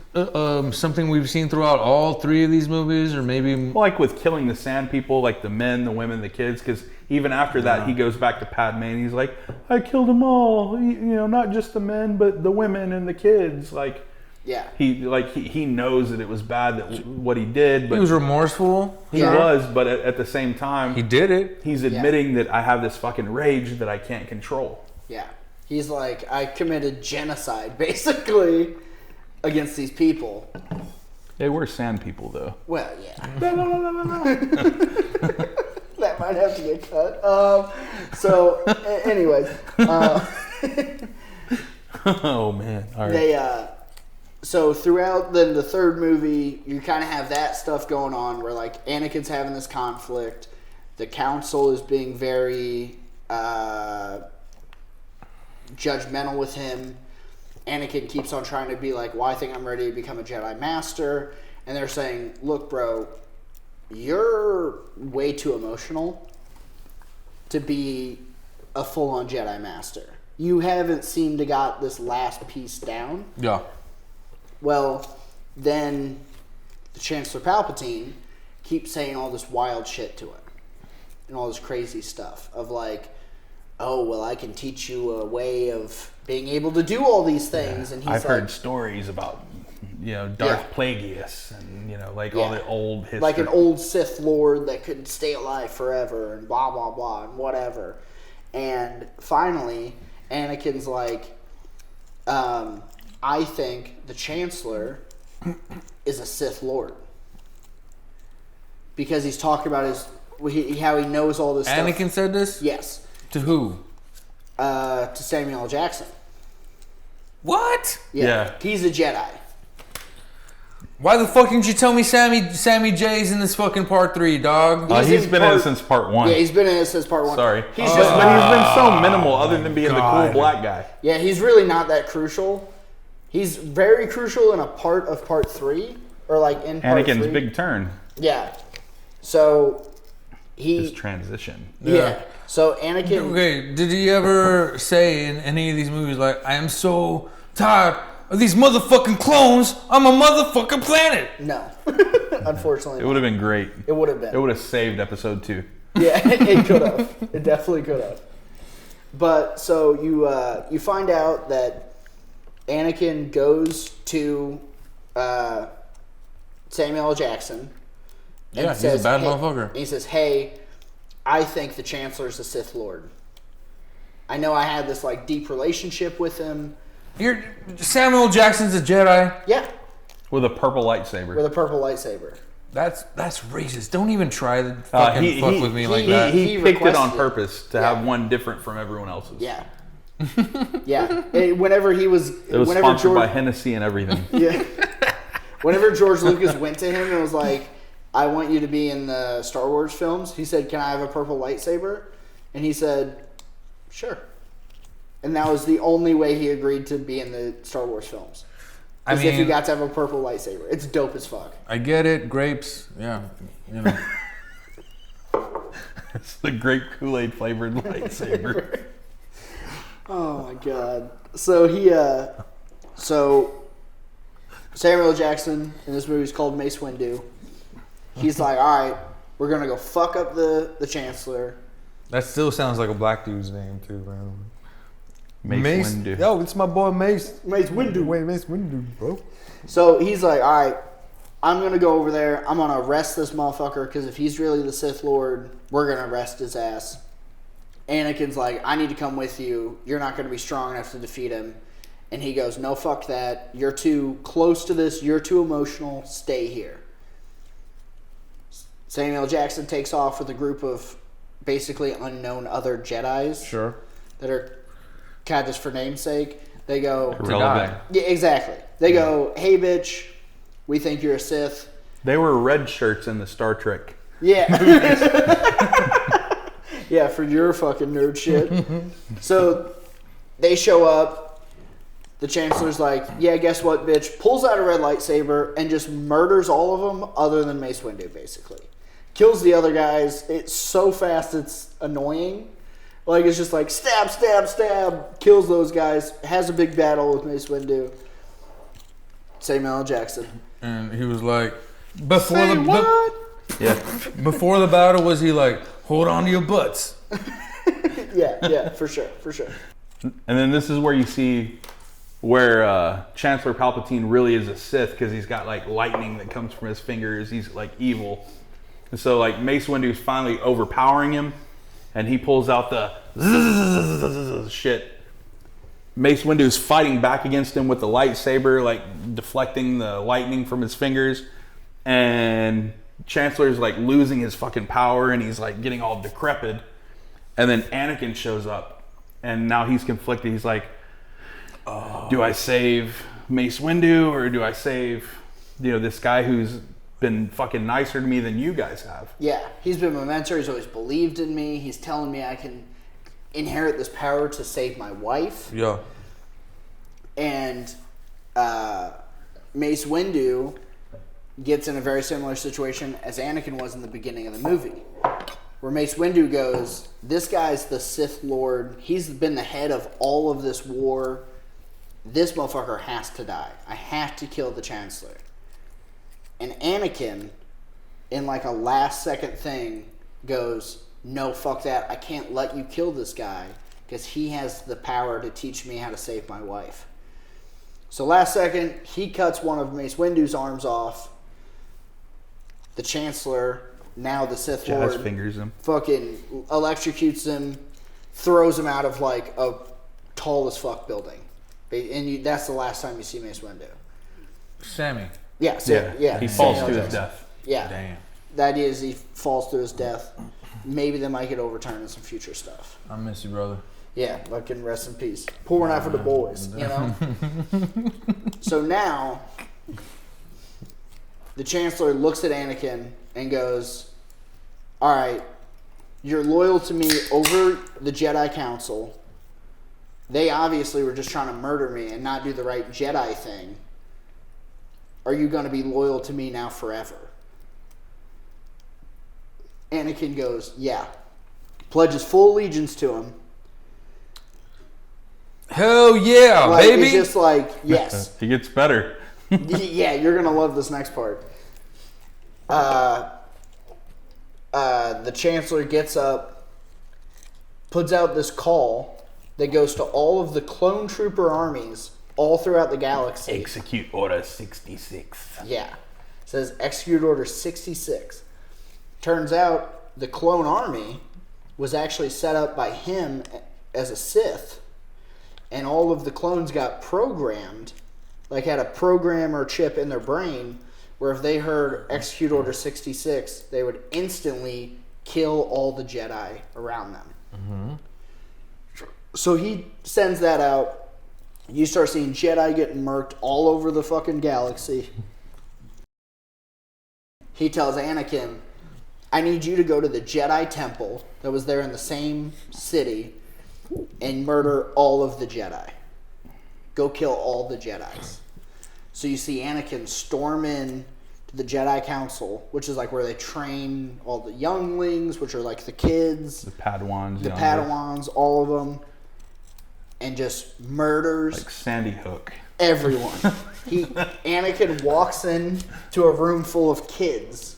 something we've seen throughout all three of these movies, or maybe like with killing the Sand People, like the men, the women, the kids? Because even after that, he goes back to Padme and he's like, "I killed them all. Not just the men, but the women and the kids." Like. Yeah. He knows that it was bad that what he did, but he was remorseful. He was, but at the same time, he did it. He's admitting that I have this fucking rage that I can't control. Yeah. He's like, I committed genocide basically against these people. They were Sand People, though. Well, yeah. That might have to get cut. Anyways. Oh man! All right. So throughout the third movie, you kind of have that stuff going on where like Anakin's having this conflict. The council is being very judgmental with him. Anakin keeps on trying to be like, well, I think I'm ready to become a Jedi Master. And they're saying, look, bro, you're way too emotional to be a full-on Jedi Master. You haven't seemed to got this last piece down. Yeah. Well, then the Chancellor Palpatine keeps saying all this wild shit to him. And all this crazy stuff of like, oh, well, I can teach you a way of being able to do all these things. Yeah. And he's I've heard stories about, Darth Plagueis and, all the old history. Like an old Sith Lord that could stay alive forever and blah, blah, blah, and whatever. And finally, Anakin's like, I think the Chancellor is a Sith Lord. Because he's talking about how he knows all this stuff. Anakin said this? Yes. To who? To Samuel L. Jackson. What? Yeah. He's a Jedi. Why the fuck didn't you tell me Sammy J's in this fucking part 3, dog? He's been in it since part 1. Yeah, he's been in it since part 1. Sorry. But he's been so minimal other than being the cool black guy. Yeah, he's really not that crucial. He's very crucial in a part of part 3. Or like in part Anakin's 3. big turn. Yeah. So, his transition. Yeah. So, Anakin... Okay, did he ever say in any of these movies, like, I am so tired of these motherfucking clones on my motherfucking planet? No. Unfortunately. It would have been great. It would have been. It would have saved episode 2. Yeah, it could have. It definitely could have. But, so, you find out that Anakin goes to Samuel L. Jackson. And yeah, says, he's a bad hey, motherfucker. He says, hey, I think the Chancellor's a Sith Lord. I know I had this like deep relationship with him. Samuel Jackson's a Jedi? Yeah. With a purple lightsaber. With a purple lightsaber. That's racist. Don't even try to fucking fuck with me like that. He picked it on purpose to have one different from everyone else's. Yeah. Yeah. Whenever he was... It was sponsored by Hennessy and everything. Yeah. Whenever George Lucas went to him and was like, I want you to be in the Star Wars films, he said, can I have a purple lightsaber? And he said, sure. And that was the only way he agreed to be in the Star Wars films. If he got to have a purple lightsaber. It's dope as fuck. I get it. Grapes. Yeah. You know. It's the grape Kool-Aid flavored lightsaber. Oh my god. So Samuel L. Jackson in this movie is called Mace Windu. He's like, all right, we're gonna go fuck up the Chancellor. That still sounds like a black dude's name too, bro. Mace Windu. Yo, it's my boy Mace. Mace Windu. Wait, Mace Windu, bro. So he's like, all right, I'm going to go over there. I'm going to arrest this motherfucker because if he's really the Sith Lord, we're going to arrest his ass. Anakin's like, I need to come with you. You're not going to be strong enough to defeat him. And he goes, no, fuck that. You're too close to this. You're too emotional. Stay here. Samuel Jackson takes off with a group of basically unknown other Jedis. Sure. That are kind of just for namesake. They go... Irrelevant. Yeah, exactly. They go, hey, bitch, we think you're a Sith. They were red shirts in the Star Trek. Yeah. Yeah, for your fucking nerd shit. So they show up. The Chancellor's like, yeah, guess what, bitch? Pulls out a red lightsaber and just murders all of them other than Mace Windu, basically. Kills the other guys. It's so fast, it's annoying. Like, it's just like, stab, stab, stab. Kills those guys. Has a big battle with Mace Windu. Samuel L. Jackson. And he was like, before the battle, was he like, hold on to your butts? Yeah, for sure. And then this is where you see where Chancellor Palpatine really is a Sith, because he's got like lightning that comes from his fingers. He's like evil. And so like Mace Windu's finally overpowering him, and he pulls out the shit. Mace Windu's fighting back against him with the lightsaber, like deflecting the lightning from his fingers. And Chancellor's like losing his fucking power, and he's like getting all decrepit. And then Anakin shows up, and now he's conflicted. He's like, do I save Mace Windu, or do I save, this guy who's been fucking nicer to me than you guys have? Yeah, he's been my mentor. He's always believed in me. He's telling me I can inherit this power to save my wife. Yeah. And Mace Windu gets in a very similar situation as Anakin was in the beginning of the movie, where Mace Windu goes, this guy's the Sith Lord. He's been the head of all of this war. This motherfucker has to die. I have to kill the Chancellor. And Anakin, in like a last second thing, goes, no, fuck that. I can't let you kill this guy because he has the power to teach me how to save my wife. So last second, he cuts one of Mace Windu's arms off. The Chancellor, now the Sith Lord, fingers him. Fucking electrocutes him, throws him out of like a tall as fuck building. And that's the last time you see Mace Windu. Sammy. Yeah. He falls to his death. Yeah. Damn. The idea is he falls to his death. Maybe they might get overturned in some future stuff. I miss you, brother. Yeah, fucking rest in peace. Pouring out for the boys, So now, the Chancellor looks at Anakin and goes, all right, you're loyal to me over the Jedi Council. They obviously were just trying to murder me and not do the right Jedi thing. Are you going to be loyal to me now forever? Anakin goes, yeah. Pledges full allegiance to him. Hell yeah, like, baby. It's just like, yes. He gets better. Yeah, you're going to love this next part. The Chancellor gets up, puts out this call that goes to all of the clone trooper armies all throughout the galaxy. Execute Order 66. Yeah. It says Execute Order 66. Turns out the clone army was actually set up by him as a Sith. And all of the clones got programmed, like had a programmer chip in their brain, where if they heard Execute Order 66, they would instantly kill all the Jedi around them. Mm-hmm. So he sends that out. You start seeing Jedi getting murked all over the fucking galaxy. He tells Anakin, I need you to go to the Jedi Temple that was there in the same city and murder all of the Jedi. Go kill all the Jedis. So you see Anakin storm in to the Jedi Council, which is like where they train all the younglings, which are like the kids. The Padawans. The Padawans, all of them. And just murders. Like Sandy Hook. Everyone. Anakin walks in to a room full of kids.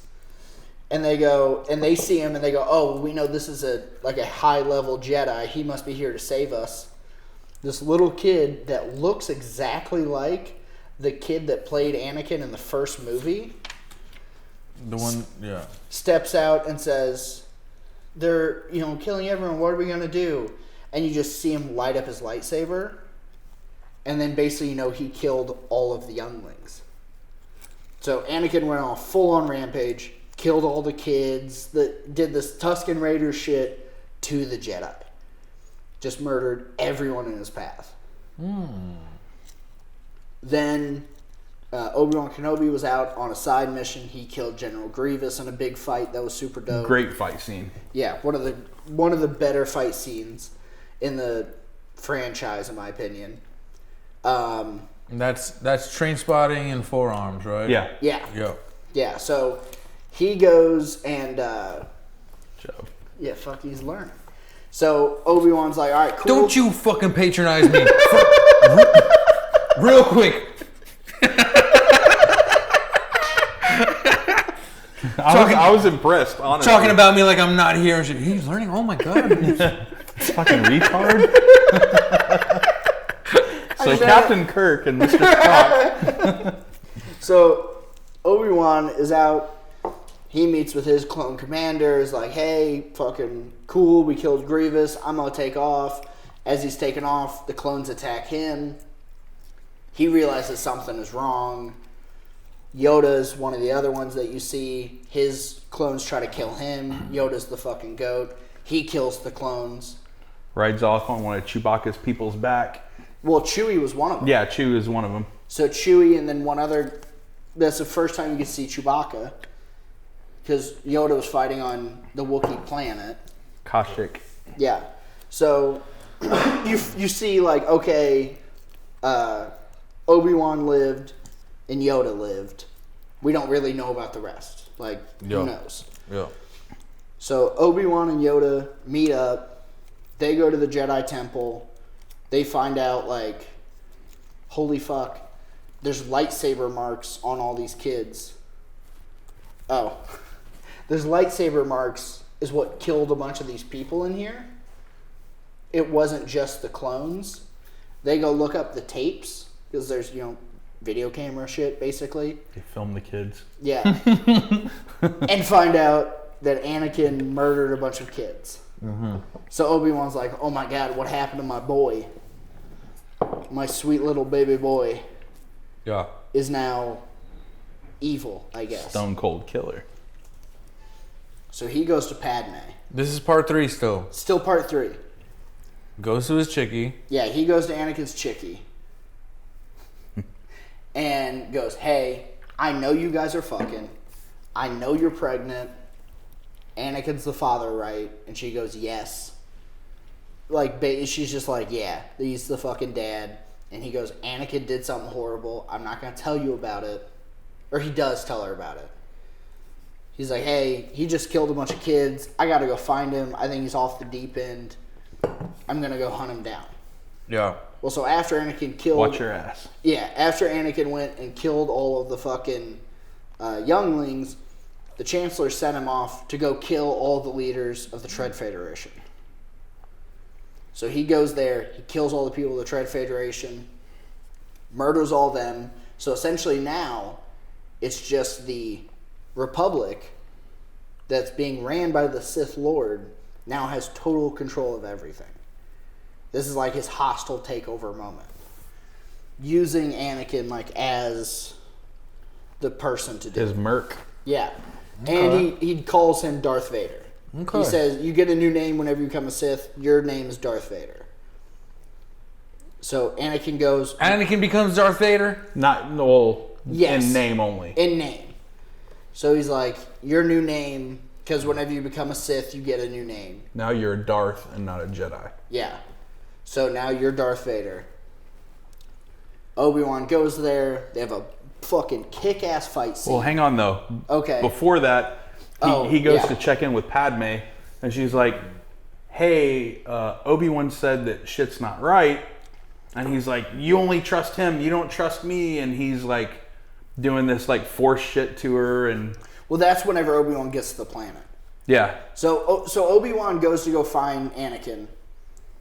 And they see him and they go, oh, we know this is a high level Jedi. He must be here to save us. This little kid that looks exactly like the kid that played Anakin in the first movie. The one, yeah. Steps out and says, they're, killing everyone. What are we going to do? And you just see him light up his lightsaber. And then basically, he killed all of the younglings. So Anakin went on a full-on rampage, killed all the kids, did this Tusken Raider shit to the Jedi. Just murdered everyone in his path. Then Obi-Wan Kenobi was out on a side mission. He killed General Grievous in a big fight that was super dope. Great fight scene. Yeah, one of the better fight scenes in the franchise, in my opinion. That's Train Spotting and Forearms, right? Yeah. Yeah. So he goes and Joe. Yeah, fuck, he's learning. So Obi-Wan's like, all right, cool. Don't you fucking patronize me. Real quick. I was impressed, honestly. Talking about me like I'm not here and shit. He's learning. Oh my god. Fucking retard. So Captain Kirk and Mr. Spock. So Obi-Wan is out. He meets with his clone commanders, like, hey, fucking cool, we killed Grievous, I'm gonna take off. As he's taking off, the clones attack him. He realizes something is wrong. Yoda's one of the other ones that you see. His clones try to kill him. Yoda's the fucking goat. He kills the clones. Rides off on one of Chewbacca's people's back. Well, Chewie was one of them. Yeah, Chewie is one of them. So Chewie and then one other... That's the first time you get to see Chewbacca. Because Yoda was fighting on the Wookiee planet. Kashyyyk. Yeah. So you see, like, okay, Obi-Wan lived and Yoda lived. We don't really know about the rest. Like, who knows? Yeah. So Obi-Wan and Yoda meet up. They go to the Jedi Temple. They find out, like, holy fuck, there's lightsaber marks on all these kids. Oh. There's lightsaber marks is what killed a bunch of these people in here. It wasn't just the clones. They go look up the tapes, because there's, video camera shit, basically. They film the kids. Yeah. And find out that Anakin murdered a bunch of kids. Mm-hmm. So Obi-Wan's like, oh my god, what happened to my boy? My sweet little baby boy. Yeah. Is now evil, I guess. Stone cold killer. So he goes to Padme. This is part 3 still. Still part 3. Goes to his chickie. Yeah, he goes to Anakin's chickie. And goes, hey, I know you guys are fucking. I know you're pregnant. Anakin's the father, right? And she goes, yes. Like, she's just like, yeah, he's the fucking dad. And he goes, Anakin did something horrible. I'm not going to tell you about it. Or he does tell her about it. He's like, hey, he just killed a bunch of kids. I got to go find him. I think he's off the deep end. I'm going to go hunt him down. Yeah. Well, so after Anakin killed... Watch your ass. Yeah, after Anakin went and killed all of the fucking younglings, the Chancellor sent him off to go kill all the leaders of the Tread Federation. So he goes there, he kills all the people of the Tread Federation, murders all them. So essentially now, it's just the Republic that's being ran by the Sith Lord now has total control of everything. This is like his hostile takeover moment. Using Anakin like as the person to do His it. merc. Yeah. Okay. And he calls him Darth Vader. Okay. He says, you get a new name whenever you become a Sith. Your name is Darth Vader. So Anakin goes... Anakin becomes Darth Vader? Yes. In name only. In name. So he's like, your new name, because whenever you become a Sith, you get a new name. Now you're a Darth and not a Jedi. Yeah. So now you're Darth Vader. Obi-Wan goes there. They have a fucking kick-ass fight scene. Well, hang on though. Okay. Before that, he goes to check in with Padme, and she's like, "Hey, Obi-Wan said that shit's not right," and he's like, "You only trust him. You don't trust me." And he's like doing this like force shit to her, and well, that's whenever Obi-Wan gets to the planet. yeah. So Obi-Wan goes to go find Anakin.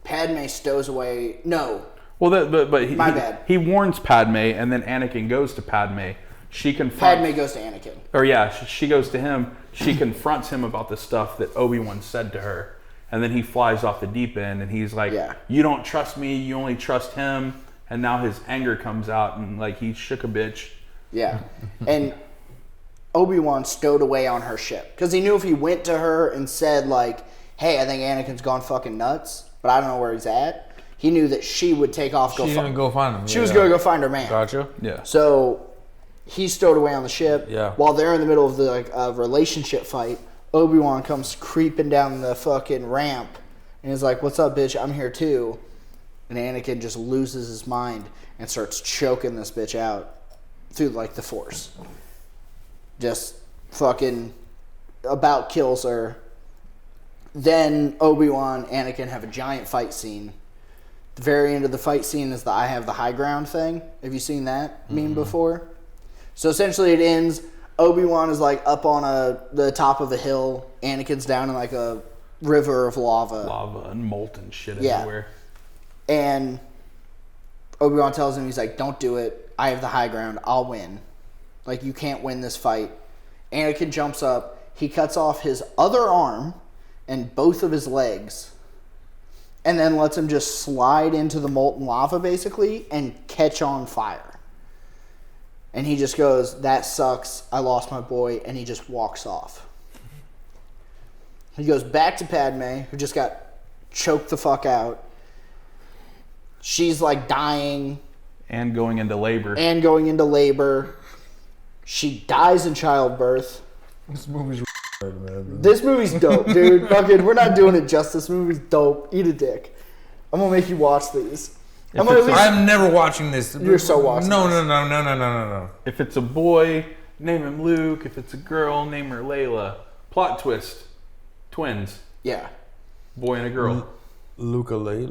Padme stows away. No. Well, but My bad. He warns Padme, and then Anakin goes to Padme. She confronts. Padme goes to Anakin. Or yeah, she goes to him. She confronts him about the stuff that Obi-Wan said to her, and then he flies off the deep end, and he's like, "You don't trust me. You only trust him." And now his anger comes out, and like he shook a bitch. Yeah, and Obi-Wan stowed away on her ship because he knew if he went to her and said like, "Hey, I think Anakin's gone fucking nuts, but I don't know where he's at," he knew that she would take off. She's gonna go find him. She was gonna go find her man. Gotcha. Yeah. So he stowed away on the ship. Yeah. While they're in the middle of the relationship fight, Obi-Wan comes creeping down the fucking ramp and he's like, "What's up, bitch? I'm here too." And Anakin just loses his mind and starts choking this bitch out through like the Force. Just fucking about kills her. Then Obi-Wan, Anakin have a giant fight scene. The very end of the fight scene is the "I have the high ground" thing. Have you seen that meme before? So essentially it ends, Obi-Wan is like up on the top of a hill, Anakin's down in like a river of lava. Lava and molten shit everywhere. And Obi-Wan tells him, he's like, "Don't do it. I have the high ground. I'll win. Like, you can't win this fight." Anakin jumps up. He cuts off his other arm and both of his legs and then lets him just slide into the molten lava, basically, and catch on fire. And he just goes, "That sucks. I lost my boy." And he just walks off. He goes back to Padme, who just got choked the fuck out. She's like dying. And going into labor. She dies in childbirth. This movie's man. This movie's dope, dude. Fucking, we're not doing it justice. This movie's dope. Eat a dick. I'm gonna make you watch these. I'm never watching this. You're so watching. No. If it's a boy, name him Luke. If it's a girl, name her Layla. Plot twist: twins. Yeah. Boy and a girl. Ukulele.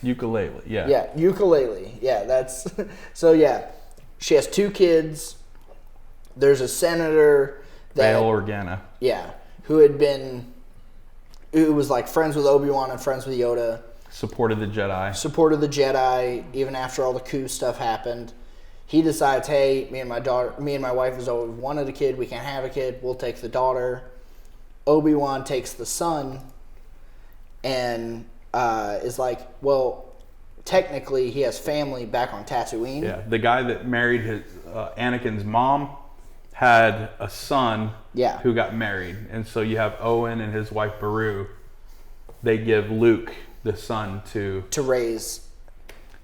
Ukulele. Yeah. Yeah, ukulele. Yeah, that's so. Yeah, she has 2 kids. There's a senator Bail Organa. Yeah, who was like friends with Obi-Wan and friends with Yoda. Supported the Jedi even after all the coup stuff happened. He decides, "Hey, me and my wife has always wanted a kid. We can't have a kid. We'll take the daughter." Obi-Wan takes the son and is like, "Well, technically he has family back on Tatooine." Yeah, the guy that married his Anakin's mom had a son who got married. And so you have Owen and his wife Beru. They give Luke the son to raise.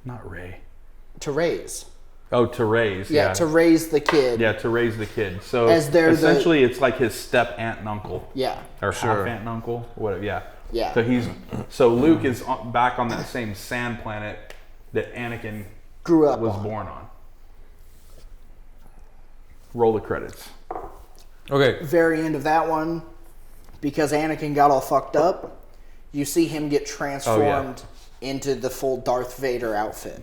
Not Ray. To raise. Oh, to raise. Yeah, to raise the kid. Yeah, to raise the kid. So as essentially it's like his step aunt and uncle. Yeah. Or half aunt and uncle, whatever. Yeah. Yeah. So Luke is back on that same sand planet that Anakin was born on. Roll the credits. Okay. Very end of that one, because Anakin got all fucked up, you see him get transformed into the full Darth Vader outfit.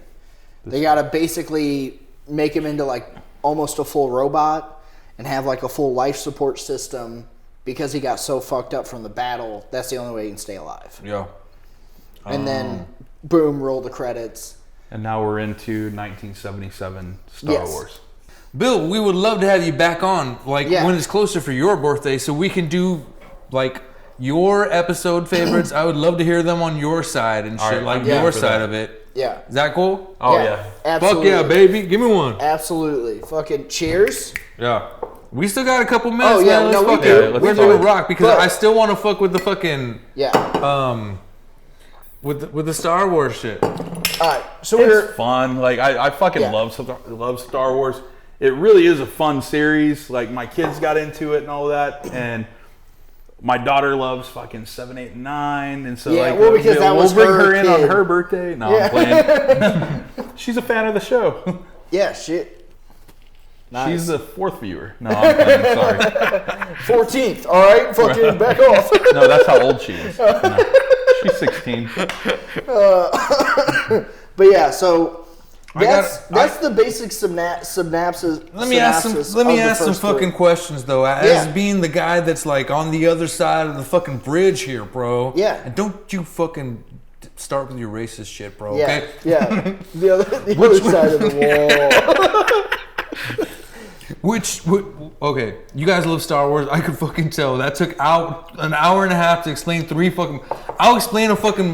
They gotta basically make him into like almost a full robot and have like a full life support system because he got so fucked up from the battle. That's the only way he can stay alive. Yeah. And then, boom, roll the credits. And now we're into 1977 Star Wars. Bill, we would love to have you back on, when it's closer for your birthday, so we can do like your episode favorites. I would love to hear them on your side and shit, your side of it. Yeah. Is that cool? Oh yeah. Absolutely. Fuck yeah, baby. Give me one. Absolutely. Fucking cheers. Yeah. We still got a couple minutes, man. Let's we fucking do. we're gonna rock because I still want to fuck with the fucking with the Star Wars shit. All right. So it's fun. Like I fucking love Star Wars. It really is a fun series. Like my kids got into it and all that, and my daughter loves fucking 7, 8, and 9, and so because that was we'll bring her kid. in on her birthday. No, I'm playing. She's a fan of the show. Yeah, shit. Nice. She's the 4th viewer. No, I'm playing. Sorry. 14th. All right, fucking back off. No, that's how old she is. No, she's 16. But yeah, so. That's the basic synapses. Let me ask some fucking questions though. As being the guy that's like on the other side of the fucking bridge here, bro. Yeah. And don't you fucking start with your racist shit, bro. Yeah. Okay. Yeah. The other side of the wall. Okay, you guys love Star Wars. I could fucking tell. That took an hour and a half to explain 3 fucking. I'll explain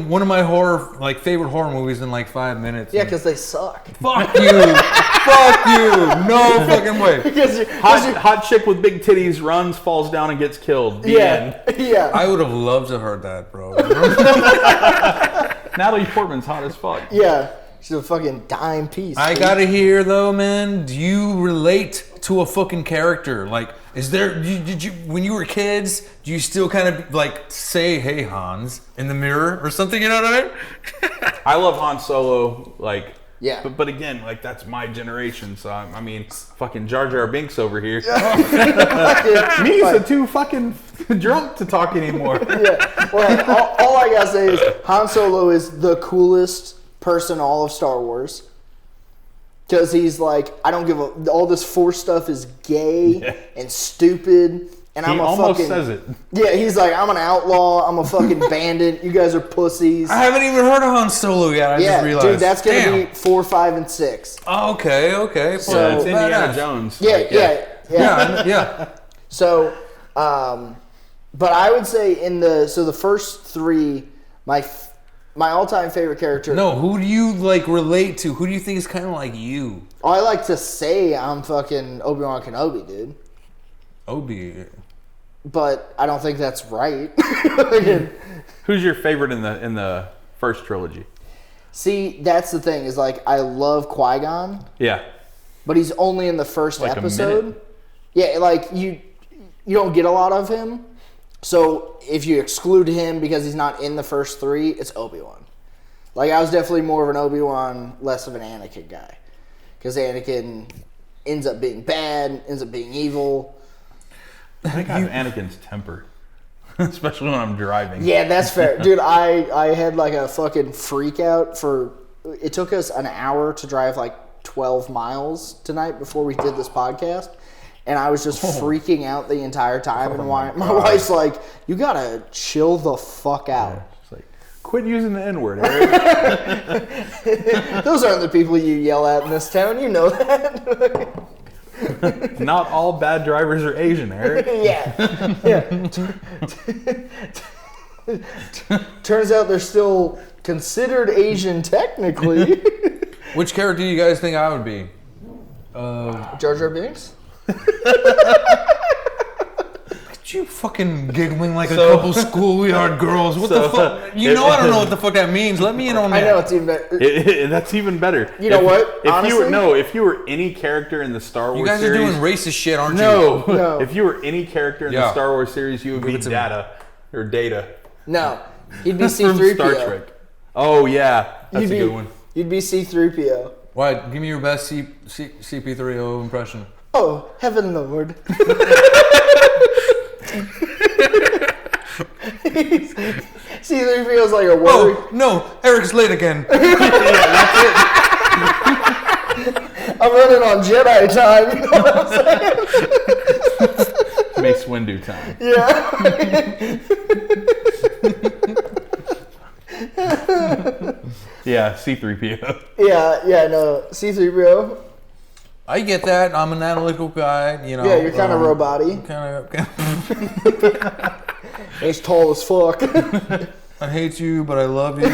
one of my favorite horror movies in like 5 minutes. Yeah, because they suck. Fuck you. Fuck you. No fucking way. Hot chick with big titties runs, falls down, and gets killed. The end. Yeah. I would have loved to heard that, bro. Natalie Portman's hot as fuck. Yeah. She's a fucking dime piece. I gotta hear though, man. Do you relate to a fucking character? Like, did you when you were kids? Do you still kind of like say, "Hey, Hans," in the mirror or something? You know what I mean? I love Han Solo. Like, yeah. But again, like that's my generation. So I mean, fucking Jar Jar Binks over here. Me is too fucking drunk to talk anymore. Yeah. Well, all I gotta say is Han Solo is the coolest person all of Star Wars, because he's like, I don't give all this Force stuff is gay and stupid, and I'm a almost fucking says it. Yeah, he's like, I'm an outlaw, I'm a fucking bandit, you guys are pussies. I haven't even heard of Han Solo yet. I just realized. Dude, that's gonna be 4, 5, and 6. Oh, okay. So it's Indiana Jones. Yeah. So, but I would say the first 3, my all-time favorite character. No, who do you like relate to? Who do you think is kind of like you? Oh, I like to say I'm fucking Obi-Wan Kenobi, dude. Obi. But I don't think that's right. Who's your favorite in the first trilogy? See, that's the thing is like I love Qui-Gon. Yeah. But he's only in the first episode. Yeah, like you don't get a lot of him. So if you exclude him because he's not in the first 3, it's Obi-Wan. Like I was definitely more of an Obi-Wan, less of an Anakin guy. Because Anakin ends up being bad, ends up being evil. I think I have Anakin's temper. Especially when I'm driving. Yeah, that's fair. Dude, I had like a fucking freak out it took us an hour to drive like 12 miles tonight before we did this podcast. And I was just freaking out the entire time. And my wife's like, you gotta chill the fuck out. Yeah, she's like, quit using the N-word, Eric. Those aren't the people you yell at in this town. You know that. Not all bad drivers are Asian, Eric. Yeah. Turns out they're still considered Asian technically. Which character do you guys think I would be? Jar Jar Binks? You fucking giggling like a couple schoolyard girls. What the fuck? I don't know what the fuck that means. Let me in on that. I know it's even better. That's even better. You know what? If you were any character in the Star Wars series, you guys are doing racist shit, aren't you? No. If you were any character in the Star Wars series, you would be Data or Data. No, he'd be C3PO. From Star Trek. Oh yeah, that's a good one. You'd be C3PO. Why? Give me your best CP3O impression. Oh, heaven Lord. C3PO's like a worry. Oh, no, Eric's late again. I'm running on Jedi time, you know what I'm saying? Mace Windu time. Yeah. Yeah, C3PO. Yeah, no, C3PO. I get that. I'm an analytical guy, you know. Yeah, you're kind of robot-y. He's tall as fuck. I hate you, but I love you.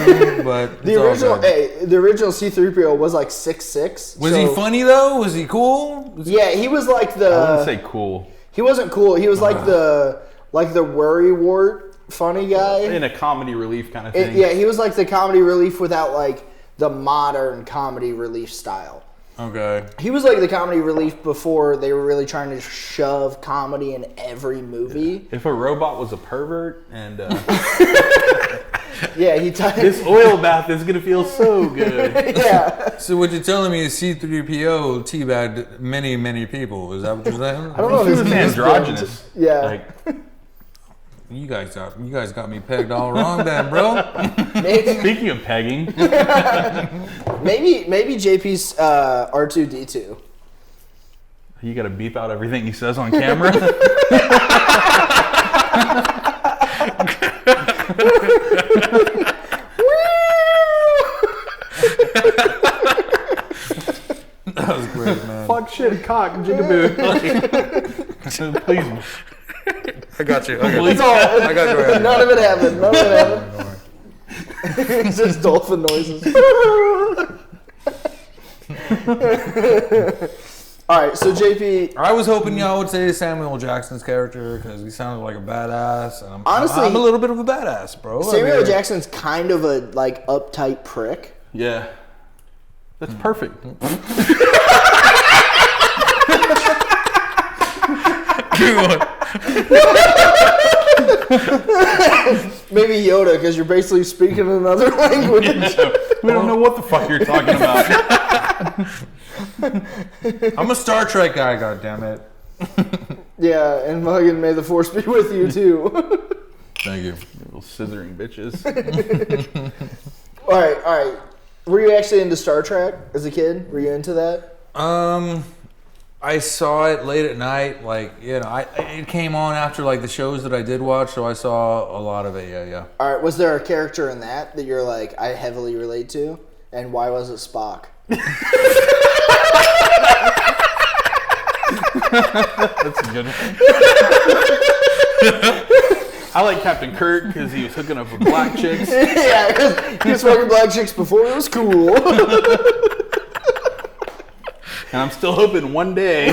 But the original C3PO was like 6'6". Was he funny though? Was he cool? Yeah, he was like the. I wouldn't say cool. He wasn't cool. He was like the worrywart funny guy in a comedy relief kind of thing. He was like the comedy relief without like the modern comedy relief style. Okay. He was like the comedy relief before they were really trying to shove comedy in every movie. If a robot was a pervert and yeah, this oil bath is gonna feel so good. Yeah. So what you're telling me is C-3PO teabagged many people. Is that what you're saying? I don't know if He was androgynous. Yeah. Like, You guys got me pegged all wrong, then, bro. speaking of pegging, maybe JP's R2D2. you got to beep out everything he says on camera. That was great, man. Fuck, shit, cock, jigaboo. Please. I got you. That's all. I got you. None of it happened. It's just dolphin noises. All right, so JP. I was hoping y'all would say Samuel Jackson's character because he sounded like a badass. And Honestly, I'm a little bit of a badass, bro. Samuel Jackson's kind of a like uptight prick. Yeah. That's perfect. Maybe Yoda, because you're basically speaking another language. We don't know what the fuck you're talking about. I'm a Star Trek guy, goddammit. Yeah, and fucking may the force be with you too. Thank you. Little scissoring bitches. All right. Were you actually into Star Trek as a kid? Were you into that? I saw it late at night. Like, it came on after like the shows that I did watch, so I saw a lot of it. Yeah. All right. Was there a character in that you're like, I heavily relate to, and why was it Spock? That's a good one. I like Captain Kirk because he was hooking up with black chicks. Yeah, he was fucking black chicks before it was cool. And I'm still hoping one day.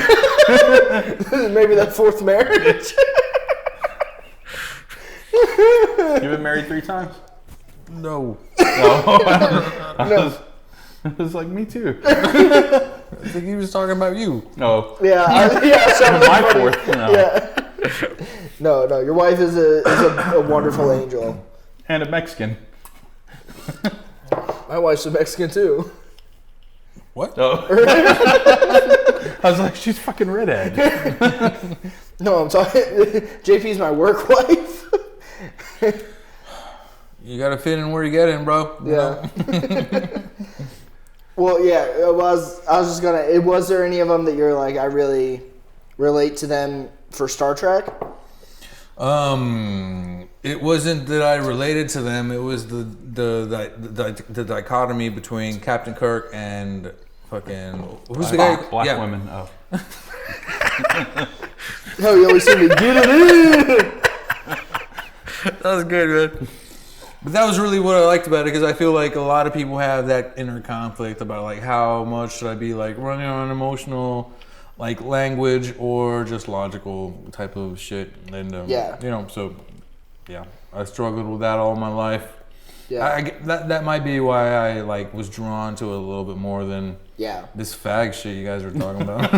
Maybe that fourth marriage. You've been married 3 times? No. I was like, me too. I think he was talking about you. No. Yeah. My fourth. No. Yeah. No. Your wife is a wonderful angel. And a Mexican. My wife's a Mexican too. What? Oh. I was like, she's fucking redhead. No, I'm talking. JP's my work wife. You gotta fit in where you get in, bro. Yeah. Well, yeah. I was just gonna. Was there any of them that you're like, I really relate to them for Star Trek? It wasn't that I related to them. It was the dichotomy between Captain Kirk and fucking who's the guy? Black women. Oh. Oh, you always see me get it in. That was good, man. But that was really what I liked about it because I feel like a lot of people have that inner conflict about like how much should I be like running on emotional like language or just logical type of shit. And so I struggled with that all my life. Yeah, that might be why I like was drawn to it a little bit more than this fag shit you guys were talking about.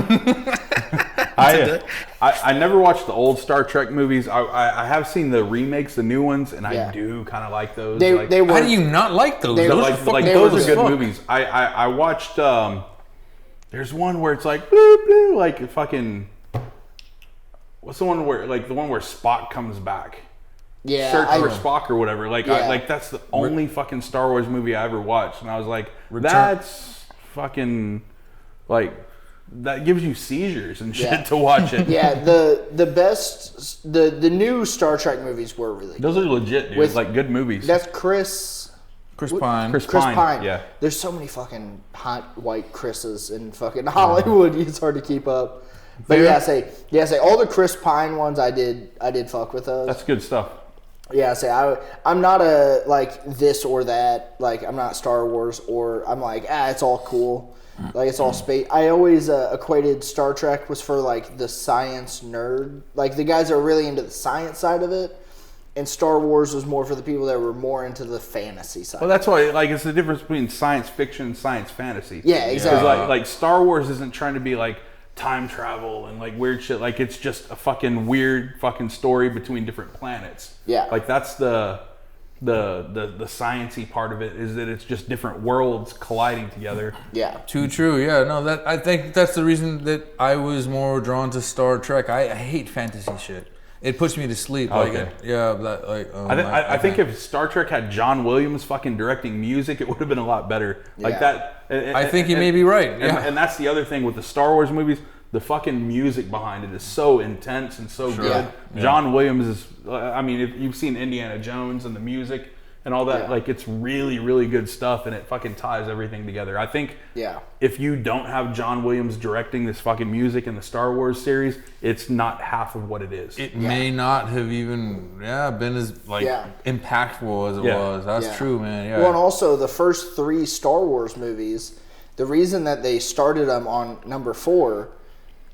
I never watched the old Star Trek movies. I have seen the remakes, the new ones, and I do kind of like those. They were, how do you not like those? Those are good movies. I watched. There's one where it's like bloop, bloop, like fucking. What's the one where like the one where Spock comes back? Yeah, Search for Spock or whatever. Like that's the only fucking Star Wars movie I ever watched, and I was like, that's fucking like. That gives you seizures and shit to watch it. Yeah, the best the new Star Trek movies were really good. Those are legit, dude. With, like good movies. That's Chris Pine. Chris Pine. Yeah. There's so many fucking hot white Chris's in fucking Hollywood. It's hard to keep up. But say all the Chris Pine ones I did fuck with those. That's good stuff. Yeah, I'm not a like this or that. Like I'm not Star Wars or I'm like it's all cool. Like it's all space. I always equated Star Trek was for like the science nerd, like the guys that are really into the science side of it, and Star Wars was more for the people that were more into the fantasy side. Well, that's why, like, it's the difference between science fiction and science fantasy. Yeah, exactly. Like Star Wars isn't trying to be like time travel and like weird shit. Like, it's just a fucking weird fucking story between different planets. Yeah. Like, that's the sciencey part of it, is that it's just different worlds colliding together. Yeah. Too true. Yeah. No, that I think that's the reason that I was more drawn to Star Trek. I hate fantasy shit. It puts me to sleep. Okay. I I think if Star Trek had John Williams fucking directing music, it would have been a lot better. Like that. I think you may be right. Yeah. And that's the other thing with the Star Wars movies. The fucking music behind it is so intense and so good. Yeah. John Williams is, I mean, if you've seen Indiana Jones and the music and all that, like, it's really, really good stuff, and it fucking ties everything together. I think if you don't have John Williams directing this fucking music in the Star Wars series, it's not half of what it is. It may not have even been as impactful as it was. That's true, man. Yeah. Well, and also the first 3 Star Wars movies, the reason that they started them on number 4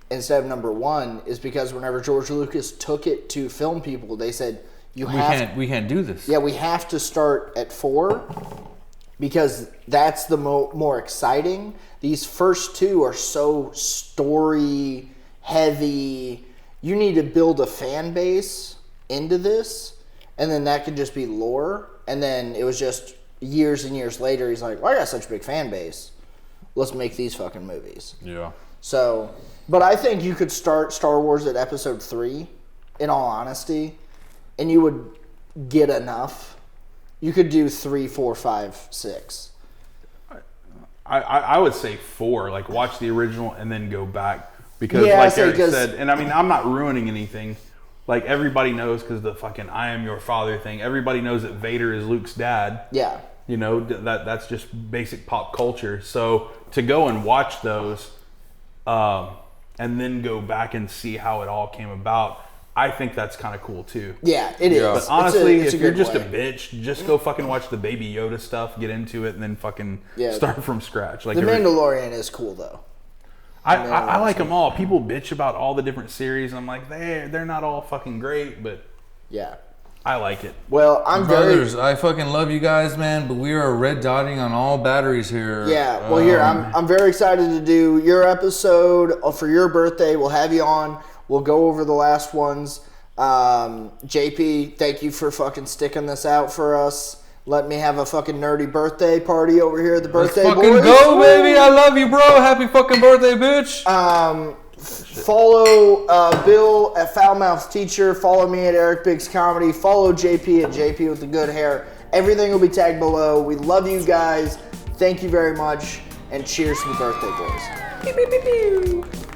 instead of number 1 is because whenever George Lucas took it to film people, they said, we can't do this. Yeah, we have to start at 4 because that's the more exciting. These first 2 are so story heavy. You need to build a fan base into this, and then that could just be lore. And then it was just years and years later, he's like, well, I got such a big fan base. Let's make these fucking movies. Yeah. So, but I think you could start Star Wars at episode 3, in all honesty, and you would get enough. You could do 3, 4, 5, 6. I would say 4. Like, watch the original and then go back. Because like Eric said, and I mean, I'm not ruining anything. Like, everybody knows, because the fucking I am your father thing, everybody knows that Vader is Luke's dad. Yeah. You know, that's just basic pop culture. So to go and watch those and then go back and see how it all came about, I think that's kind of cool too. Yeah, it is. But honestly, if you're just a bitch, just go fucking watch the Baby Yoda stuff, get into it, and then fucking start from scratch. Like, The Mandalorian is cool though. I like them all. People bitch about all the different series. I'm like, they're not all fucking great, but yeah, I like it. Well, Brothers, I fucking love you guys, man, but we are red dotting on all batteries here. Yeah, well, here, I'm very excited to do your episode for your birthday. We'll have you on. We'll go over the last ones. JP, thank you for fucking sticking this out for us. Let me have a fucking nerdy birthday party over here at the Birthday Boys. Let's fucking go, baby. I love you, bro. Happy fucking birthday, bitch. Follow Bill at Foulmouth Teacher. Follow me at Eric Biggs Comedy. Follow JP at JP with the good hair. Everything will be tagged below. We love you guys. Thank you very much. And cheers to the Birthday Boys. Pew, pew, pew, pew.